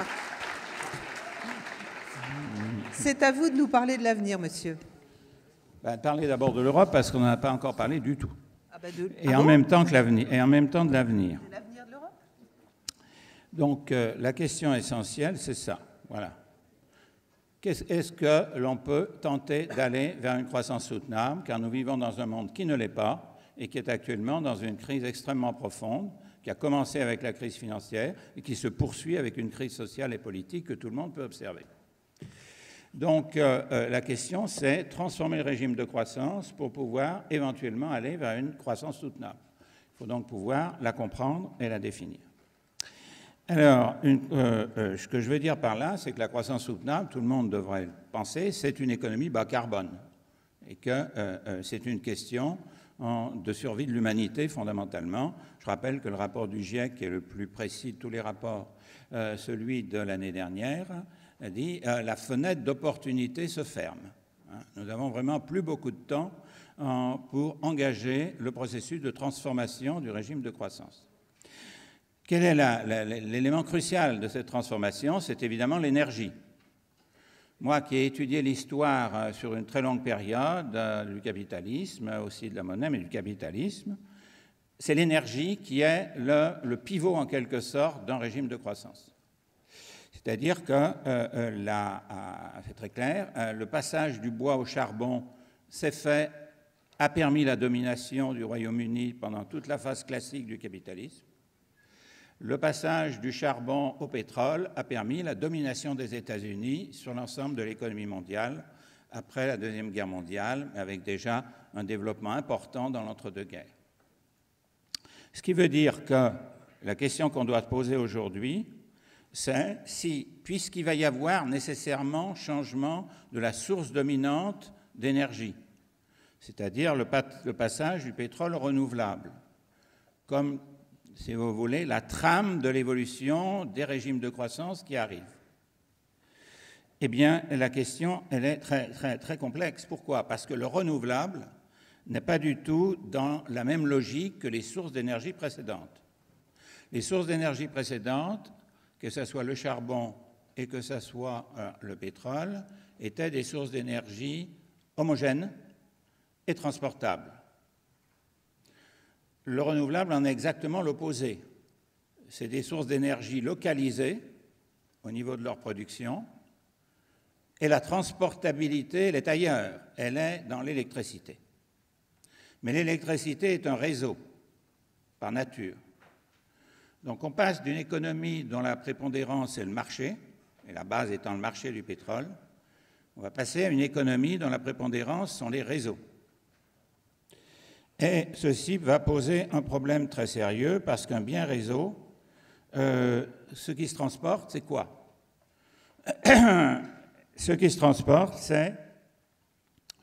C'est à vous de nous parler de l'avenir, monsieur. Parler d'abord de l'Europe parce qu'on n'en a pas encore parlé du tout. En même temps de l'avenir. De l'avenir de l'Europe ? Donc la question essentielle, c'est ça. Voilà. Est-ce que l'on peut tenter d'aller vers une croissance soutenable, car nous vivons dans un monde qui ne l'est pas et qui est actuellement dans une crise extrêmement profonde, qui a commencé avec la crise financière et qui se poursuit avec une crise sociale et politique que tout le monde peut observer. Donc, la question, c'est transformer le régime de croissance pour pouvoir éventuellement aller vers une croissance soutenable. Il faut donc pouvoir la comprendre et la définir. Alors, ce que je veux dire par là, c'est que la croissance soutenable, tout le monde devrait le penser, c'est une économie bas carbone et que c'est une question de survie de l'humanité, fondamentalement. Je rappelle que le rapport du GIEC est le plus précis de tous les rapports, celui de l'année dernière, dit la fenêtre d'opportunité se ferme. Nous n'avons vraiment plus beaucoup de temps pour engager le processus de transformation du régime de croissance. Quel est l'élément crucial de cette transformation? C'est évidemment l'énergie. Moi qui ai étudié l'histoire sur une très longue période du capitalisme, aussi de la monnaie, mais du capitalisme, c'est l'énergie qui est le pivot en quelque sorte d'un régime de croissance. C'est-à-dire que, c'est très clair, le passage du bois au charbon a permis la domination du Royaume-Uni pendant toute la phase classique du capitalisme. Le passage du charbon au pétrole a permis la domination des États-Unis sur l'ensemble de l'économie mondiale après la Deuxième Guerre mondiale, avec déjà un développement important dans l'entre-deux-guerres. Ce qui veut dire que la question qu'on doit poser aujourd'hui, c'est si, puisqu'il va y avoir nécessairement changement de la source dominante d'énergie, c'est-à-dire le passage du pétrole renouvelable, comme, si vous voulez, la trame de l'évolution des régimes de croissance qui arrivent. Eh bien, la question, elle est très complexe. Pourquoi? Parce que le renouvelable n'est pas du tout dans la même logique que les sources d'énergie précédentes. Les sources d'énergie précédentes, que ce soit le charbon et que ce soit le pétrole, étaient des sources d'énergie homogènes et transportables. Le renouvelable en est exactement l'opposé. C'est des sources d'énergie localisées au niveau de leur production, et la transportabilité, elle est ailleurs, elle est dans l'électricité. Mais l'électricité est un réseau, par nature. Donc on passe d'une économie dont la prépondérance est le marché, et la base étant le marché du pétrole, on va passer à une économie dont la prépondérance sont les réseaux. Et ceci va poser un problème très sérieux parce qu'un bien réseau, ce qui se transporte, c'est quoi? Ce qui se transporte, c'est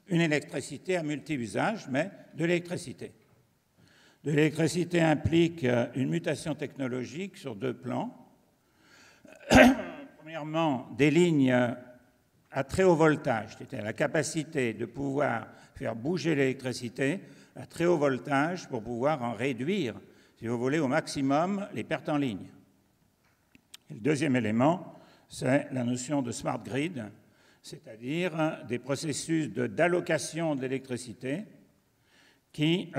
une électricité à multi-usages, mais de l'électricité. De l'électricité implique une mutation technologique sur deux plans. Premièrement, des lignes à très haut voltage, c'est-à-dire la capacité de pouvoir faire bouger l'électricité à très haut voltage pour pouvoir en réduire, si vous voulez, au maximum les pertes en ligne. Et le deuxième élément, c'est la notion de smart grid, c'est-à-dire des processus d'allocation d'électricité qui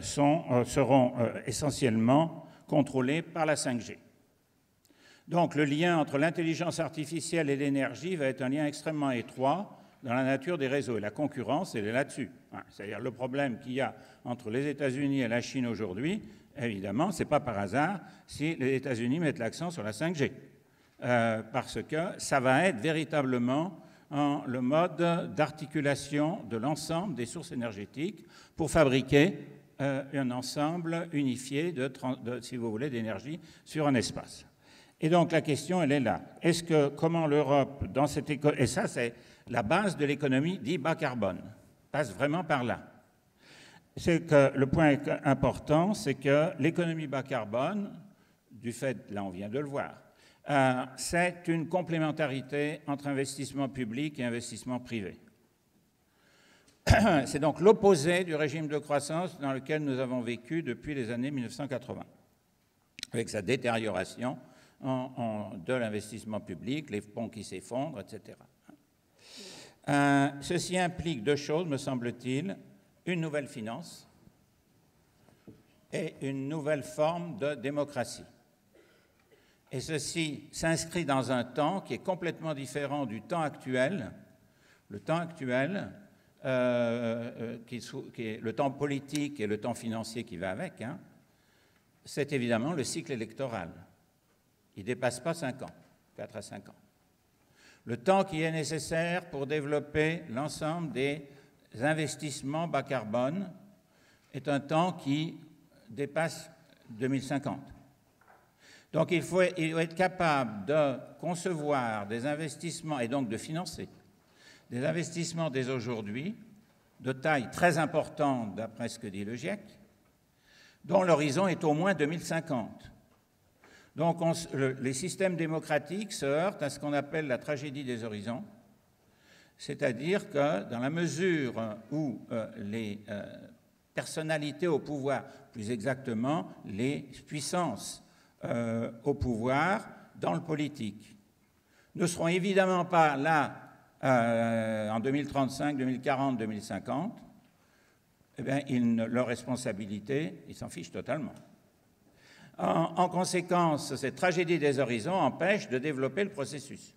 seront essentiellement contrôlés par la 5G. Donc le lien entre l'intelligence artificielle et l'énergie va être un lien extrêmement étroit dans la nature des réseaux. Et la concurrence, elle est là-dessus. C'est-à-dire le problème qu'il y a entre les États-Unis et la Chine aujourd'hui, évidemment, ce n'est pas par hasard si les États-Unis mettent l'accent sur la 5G. Parce que ça va être véritablement le mode d'articulation de l'ensemble des sources énergétiques pour fabriquer un ensemble unifié si vous voulez, d'énergie sur un espace. Et donc la question, elle est là. Comment l'Europe, dans cette économie, et ça c'est la base de l'économie dit bas carbone, passe vraiment par là. C'est que le point important, c'est que l'économie bas carbone, du fait, là on vient de le voir, c'est une complémentarité entre investissement public et investissement privé. C'est donc l'opposé du régime de croissance dans lequel nous avons vécu depuis les années 1980, avec sa détérioration de l'investissement public, les fonds qui s'effondrent, etc. Ceci implique deux choses, me semble-t-il, une nouvelle finance et une nouvelle forme de démocratie. Et ceci s'inscrit dans un temps qui est complètement différent du temps actuel. Le temps actuel, qui est le temps politique et le temps financier qui va avec, c'est évidemment le cycle électoral. Il ne dépasse pas 5 ans, 4 à 5 ans. Le temps qui est nécessaire pour développer l'ensemble des investissements bas carbone est un temps qui dépasse 2050. Donc il faut être capable de concevoir des investissements et donc de financer des investissements dès aujourd'hui de taille très importante, d'après ce que dit le GIEC, dont l'horizon est au moins 2050. Donc les systèmes démocratiques se heurtent à ce qu'on appelle la tragédie des horizons, c'est-à-dire que dans la mesure où les personnalités au pouvoir, plus exactement les puissances au pouvoir dans le politique, ne seront évidemment pas là en 2035, 2040, 2050, eh bien, leur responsabilité, ils s'en fichent totalement. En conséquence, cette tragédie des horizons empêche de développer le processus.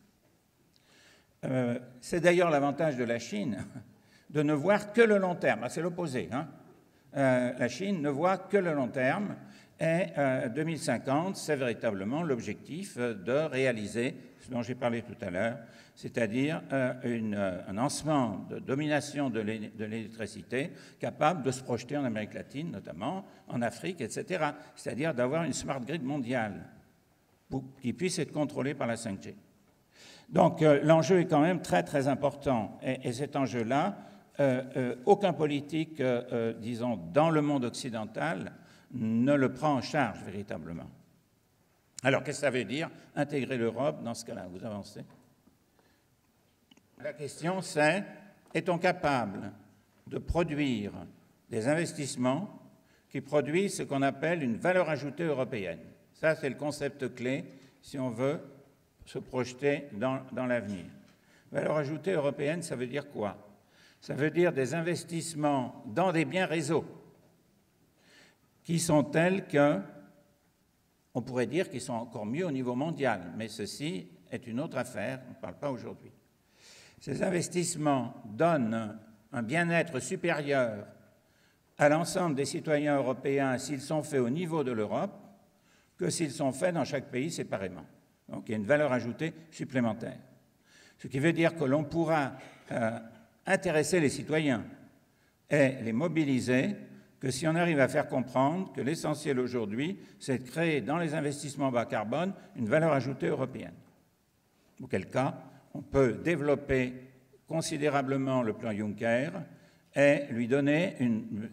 C'est d'ailleurs l'avantage de la Chine de ne voir que le long terme. C'est l'opposé. Hein. La Chine ne voit que le long terme et 2050, c'est véritablement l'objectif de réaliser ce dont j'ai parlé tout à l'heure, c'est-à-dire un lancement de domination de l'électricité capable de se projeter en Amérique latine, notamment en Afrique, etc. C'est-à-dire d'avoir une smart grid mondiale qui puisse être contrôlée par la 5G. Donc l'enjeu est quand même très très important et cet enjeu-là, aucun politique, disons, dans le monde occidental ne le prend en charge véritablement. Alors qu'est-ce que ça veut dire intégrer l'Europe dans ce cas-là? Vous avancez. La question c'est, est-on capable de produire des investissements qui produisent ce qu'on appelle une valeur ajoutée européenne? Ça c'est le concept clé si on veut se projeter dans l'avenir. Valeur ajoutée européenne, ça veut dire quoi? Ça veut dire des investissements dans des biens réseaux qui sont tels que, on pourrait dire qu'ils sont encore mieux au niveau mondial, mais ceci est une autre affaire, on ne parle pas aujourd'hui. Ces investissements donnent un bien-être supérieur à l'ensemble des citoyens européens s'ils sont faits au niveau de l'Europe que s'ils sont faits dans chaque pays séparément. Donc il y a une valeur ajoutée supplémentaire. Ce qui veut dire que l'on pourra intéresser les citoyens et les mobiliser que si on arrive à faire comprendre que l'essentiel aujourd'hui, c'est de créer dans les investissements bas carbone une valeur ajoutée européenne. Auquel cas, on peut développer considérablement le plan Juncker et lui donner,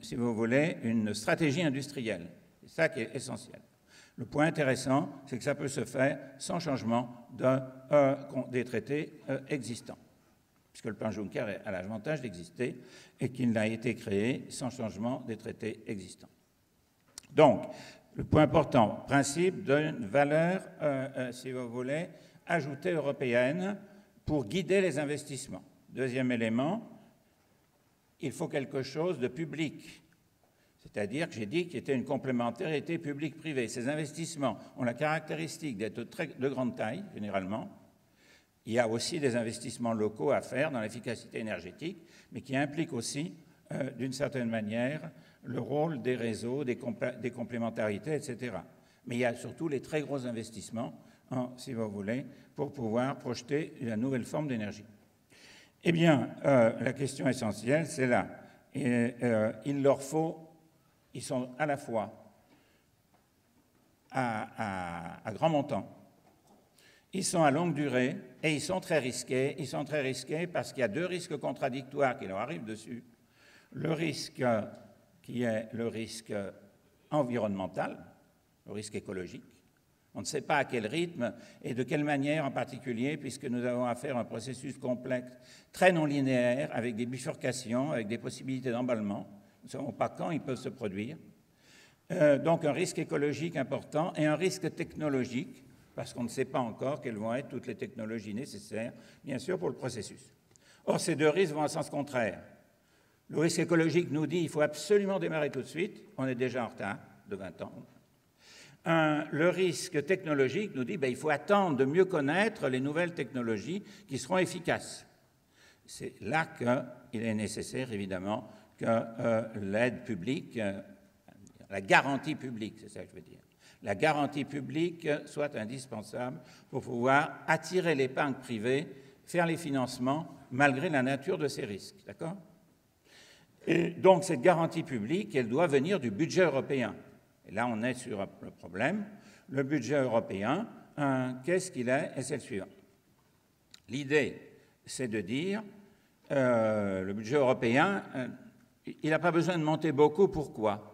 si vous voulez, une stratégie industrielle. C'est ça qui est essentiel. Le point intéressant, c'est que ça peut se faire sans changement des traités existants, puisque le plan Juncker a l'avantage d'exister et qu'il n'a été créé sans changement des traités existants. Donc, le point important, principe d'une valeur, si vous voulez, ajoutée européenne pour guider les investissements. Deuxième élément, il faut quelque chose de public. C'est-à-dire que j'ai dit qu'il y était une complémentarité publique-privée. Ces investissements ont la caractéristique d'être de grande taille, généralement. Il y a aussi des investissements locaux à faire dans l'efficacité énergétique, mais qui impliquent aussi, d'une certaine manière, le rôle des réseaux, des complémentarités, etc. Mais il y a surtout les très gros investissements, si vous voulez, pour pouvoir projeter une nouvelle forme d'énergie. Eh bien, la question essentielle, c'est là. Il leur faut... Ils sont à la fois à grand montant, ils sont à longue durée et ils sont très risqués. Ils sont très risqués parce qu'il y a deux risques contradictoires qui leur arrivent dessus. Le risque qui est le risque environnemental, le risque écologique. On ne sait pas à quel rythme et de quelle manière en particulier, puisque nous avons affaire à un processus complexe, très non linéaire, avec des bifurcations, avec des possibilités d'emballement. Nous ne savons pas quand ils peuvent se produire. Donc un risque écologique important et un risque technologique, parce qu'on ne sait pas encore quelles vont être toutes les technologies nécessaires, bien sûr, pour le processus. Or, ces deux risques vont en sens contraire. Le risque écologique nous dit qu'il faut absolument démarrer tout de suite, on est déjà en retard de 20 ans. Le risque technologique nous dit qu'il faut attendre de mieux connaître les nouvelles technologies qui seront efficaces. C'est là qu'il est nécessaire, évidemment, que l'aide publique, la garantie publique, c'est ça que je veux dire, la garantie publique soit indispensable pour pouvoir attirer l'épargne privée, faire les financements malgré la nature de ces risques, d'accord? Et donc cette garantie publique, elle doit venir du budget européen. Et là, on est sur le problème. Le budget européen, qu'est-ce qu'il est? Et c'est le suivant. L'idée, c'est de dire... le budget européen, il n'a pas besoin de monter beaucoup. Pourquoi?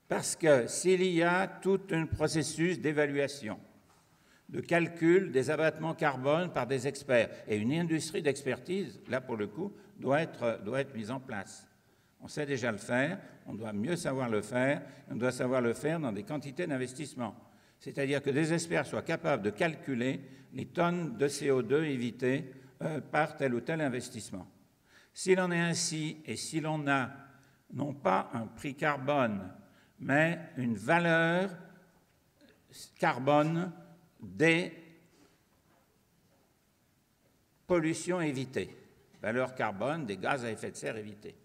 Parce que s'il y a tout un processus d'évaluation, de calcul des abattements carbone par des experts, et une industrie d'expertise, là pour le coup, doit être mise en place. On sait déjà le faire, on doit mieux savoir le faire, on doit savoir le faire dans des quantités d'investissement. C'est-à-dire que des experts soient capables de calculer les tonnes de CO2 évitées par tel ou tel investissement. S'il en est ainsi, et si l'on a non pas un prix carbone, mais une valeur carbone des pollutions évitées, valeur carbone des gaz à effet de serre évités,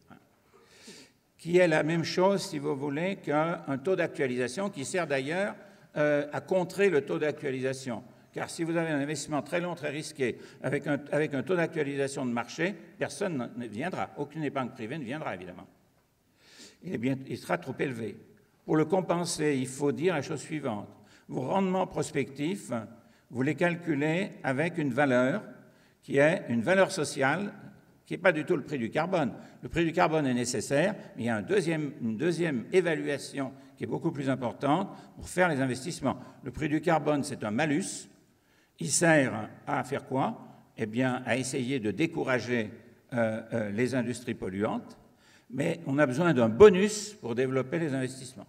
qui est la même chose, si vous voulez, qu'un taux d'actualisation qui sert d'ailleurs à contrer le taux d'actualisation. Car si vous avez un investissement très long, très risqué, avec un taux d'actualisation de marché, personne ne viendra, aucune banque privée ne viendra, évidemment. Il sera trop élevé. Pour le compenser, il faut dire la chose suivante. Vos rendements prospectifs, vous les calculez avec une valeur qui est une valeur sociale, qui n'est pas du tout le prix du carbone. Le prix du carbone est nécessaire, mais il y a une deuxième évaluation qui est beaucoup plus importante pour faire les investissements. Le prix du carbone, c'est un malus. Il sert à faire quoi? Eh bien, à essayer de décourager les industries polluantes, mais on a besoin d'un bonus pour développer les investissements.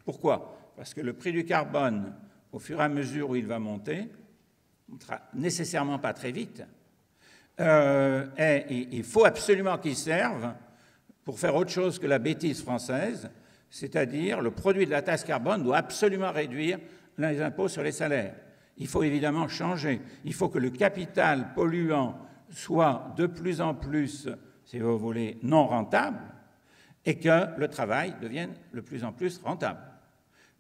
Pourquoi? Parce que le prix du carbone, au fur et à mesure où il va monter, ne montera nécessairement pas très vite. Et il faut absolument qu'il serve pour faire autre chose que la bêtise française, c'est-à-dire le produit de la taxe carbone doit absolument réduire les impôts sur les salaires. Il faut évidemment changer. Il faut que le capital polluant soit de plus en plus, si vous voulez, non rentable et que le travail devienne de plus en plus rentable.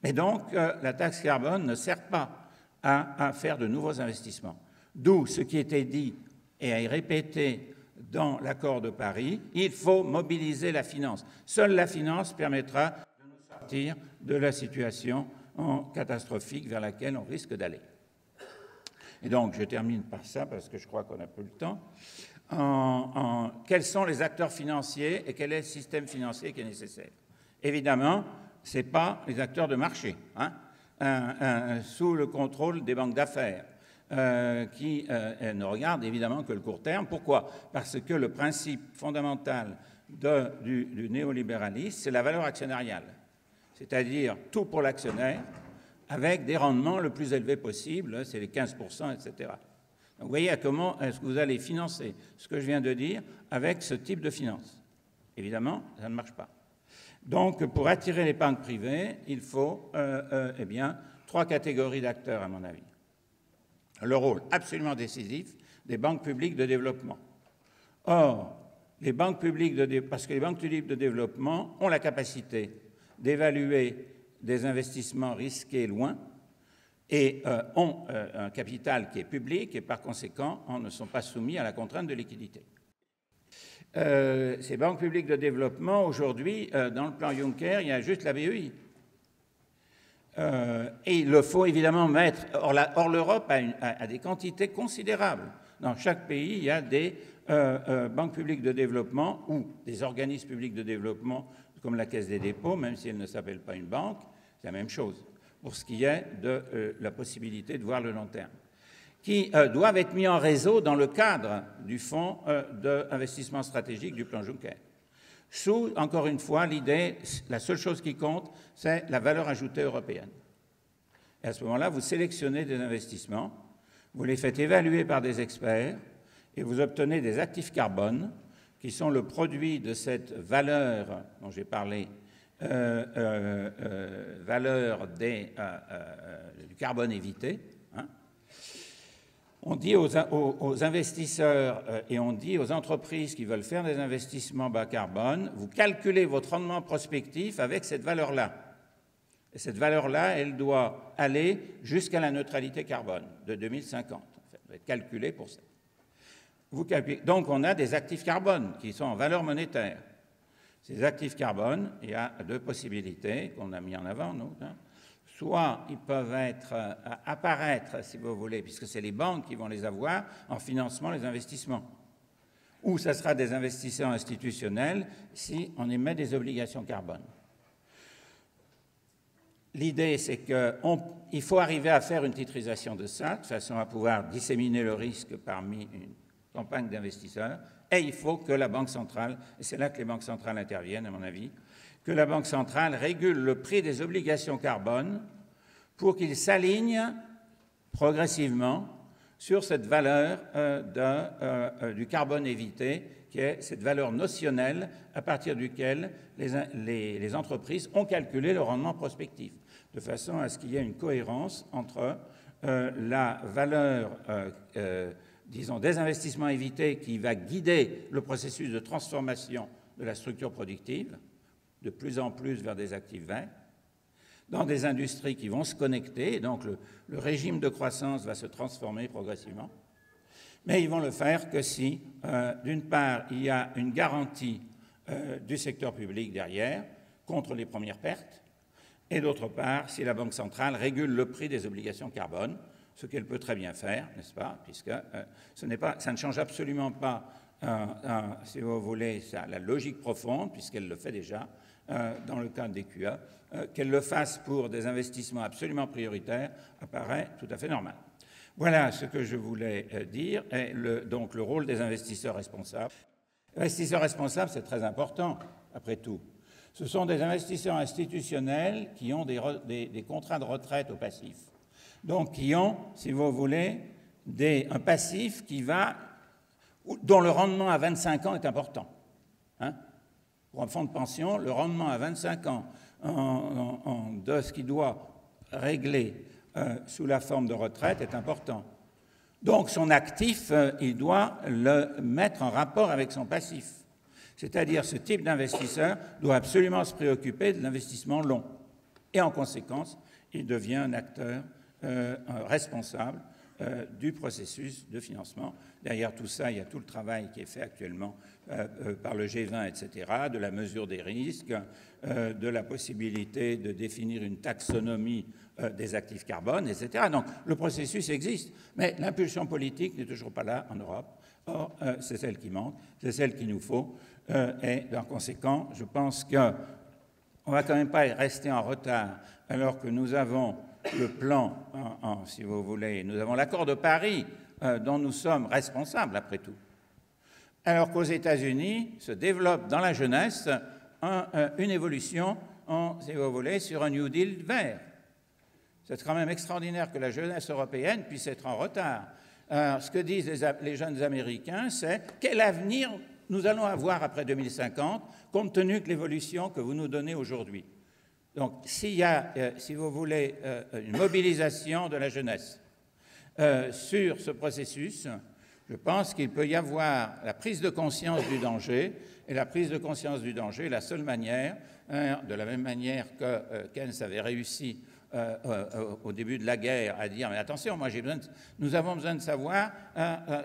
Mais donc, la taxe carbone ne sert pas à faire de nouveaux investissements. D'où ce qui était dit et à y répéter dans l'accord de Paris, il faut mobiliser la finance. Seule la finance permettra de nous sortir de la situation catastrophique vers laquelle on risque d'aller. Et donc, je termine par ça, parce que je crois qu'on n'a plus le temps. Quels sont les acteurs financiers et quel est le système financier qui est nécessaire? Évidemment, ce n'est pas les acteurs de marché, sous le contrôle des banques d'affaires, qui ne regardent évidemment que le court terme. Pourquoi? Parce que le principe fondamental du néolibéralisme, c'est la valeur actionnariale, c'est-à-dire tout pour l'actionnaire, avec des rendements le plus élevés possible, c'est les 15%, etc. Donc vous voyez comment est-ce que vous allez financer ce que je viens de dire avec ce type de finance. Évidemment, ça ne marche pas. Donc, pour attirer les banques privées, il faut eh bien, 3 catégories d'acteurs, à mon avis. Le rôle absolument décisif des banques publiques de développement. Or, les banques publiques parce que les banques publiques de développement ont la capacité d'évaluer des investissements risqués loin et ont un capital qui est public et par conséquent ne sont pas soumis à la contrainte de liquidité. Ces banques publiques de développement, aujourd'hui, dans le plan Juncker, il y a juste la BEI. Et il le faut évidemment mettre. Or l'Europe a des quantités considérables. Dans chaque pays, il y a des banques publiques de développement ou des organismes publics de développement comme la Caisse des dépôts, même si elle ne s'appelle pas une banque, c'est la même chose, pour ce qui est de la possibilité de voir le long terme, qui doivent être mis en réseau dans le cadre du fonds d'investissement stratégique du plan Juncker. Sous, encore une fois, l'idée, la seule chose qui compte, c'est la valeur ajoutée européenne. Et à ce moment-là, vous sélectionnez des investissements, vous les faites évaluer par des experts et vous obtenez des actifs carbone qui sont le produit de cette valeur dont j'ai parlé, valeur du carbone évité. On dit aux investisseurs et on dit aux entreprises qui veulent faire des investissements bas carbone, vous calculez votre rendement prospectif avec cette valeur-là. Et cette valeur-là, elle doit aller jusqu'à la neutralité carbone de 2050. En fait, elle va être calculée pour ça. Vous calculez. Donc, on a des actifs carbone qui sont en valeur monétaire. Ces actifs carbone, il y a 2 possibilités qu'on a mis en avant, nous. Soit ils peuvent apparaître, si vous voulez, puisque c'est les banques qui vont les avoir, en financement les investissements. ou ça sera des investisseurs institutionnels si on émet des obligations carbone. L'idée, c'est qu'il faut arriver à faire une titrisation de ça, de façon à pouvoir disséminer le risque parmi une campagne d'investisseurs, et il faut que la Banque centrale, et c'est là que les banques centrales interviennent à mon avis, que la Banque centrale régule le prix des obligations carbone pour qu'il s'aligne progressivement sur cette valeur du carbone évité, qui est cette valeur notionnelle à partir duquel les entreprises ont calculé le rendement prospectif, de façon à ce qu'il y ait une cohérence entre la valeur, disons, des investissements évités qui va guider le processus de transformation de la structure productive, de plus en plus vers des actifs verts, dans des industries qui vont se connecter, et donc le régime de croissance va se transformer progressivement. Mais ils vont le faire que si, d'une part, il y a une garantie du secteur public derrière contre les premières pertes, et d'autre part, si la Banque centrale régule le prix des obligations carbone, ce qu'elle peut très bien faire, n'est-ce pas, puisque ça ne change absolument pas, si vous voulez, la logique profonde, puisqu'elle le fait déjà dans le cadre des QA, qu'elle le fasse pour des investissements absolument prioritaires apparaît tout à fait normal. Voilà ce que je voulais dire, et donc le rôle des investisseurs responsables. Les investisseurs responsables, c'est très important, après tout. Ce sont des investisseurs institutionnels qui ont des contrats de retraite au passif. Donc, qui ont, si vous voulez, un passif dont le rendement à 25 ans est important. Hein? Pour un fonds de pension, le rendement à 25 ans de ce qu'il doit régler sous la forme de retraite est important. Donc, son actif, il doit le mettre en rapport avec son passif. C'est-à-dire, ce type d'investisseur doit absolument se préoccuper de l'investissement long. Et en conséquence, il devient un acteur responsable du processus de financement. Derrière tout ça, il y a tout le travail qui est fait actuellement par le G20, etc., de la mesure des risques, de la possibilité de définir une taxonomie des actifs carbone, etc. Donc, le processus existe, mais l'impulsion politique n'est toujours pas là en Europe. Or, c'est celle qui manque, c'est celle qu'il nous faut, et en conséquent, je pense qu'on ne va quand même pas rester en retard alors que nous avons le plan, si vous voulez, nous avons l'accord de Paris dont nous sommes responsables, après tout. Alors qu'aux États-Unis se développe dans la jeunesse une évolution, si vous voulez, sur un New Deal vert. C'est quand même extraordinaire que la jeunesse européenne puisse être en retard. Alors, ce que disent les jeunes Américains, c'est quel avenir nous allons avoir après 2050, compte tenu de l'évolution que vous nous donnez aujourd'hui. Donc, s'il y a, si vous voulez, une mobilisation de la jeunesse sur ce processus, je pense qu'il peut y avoir la prise de conscience du danger, et la prise de conscience du danger est la seule manière, de la même manière que Keynes avait réussi au début de la guerre à dire « mais attention, nous avons besoin de savoir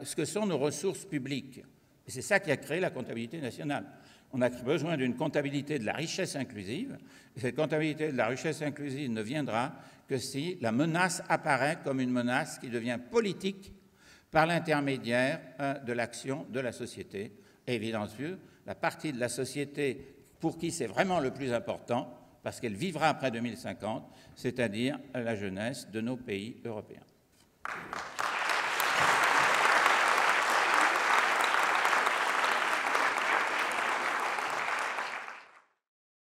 ce que sont nos ressources publiques ». Et c'est ça qui a créé la comptabilité nationale. On a besoin d'une comptabilité de la richesse inclusive. Et cette comptabilité de la richesse inclusive ne viendra que si la menace apparaît comme une menace qui devient politique par l'intermédiaire de l'action de la société. Et évidemment, la partie de la société pour qui c'est vraiment le plus important, parce qu'elle vivra après 2050, c'est-à-dire la jeunesse de nos pays européens.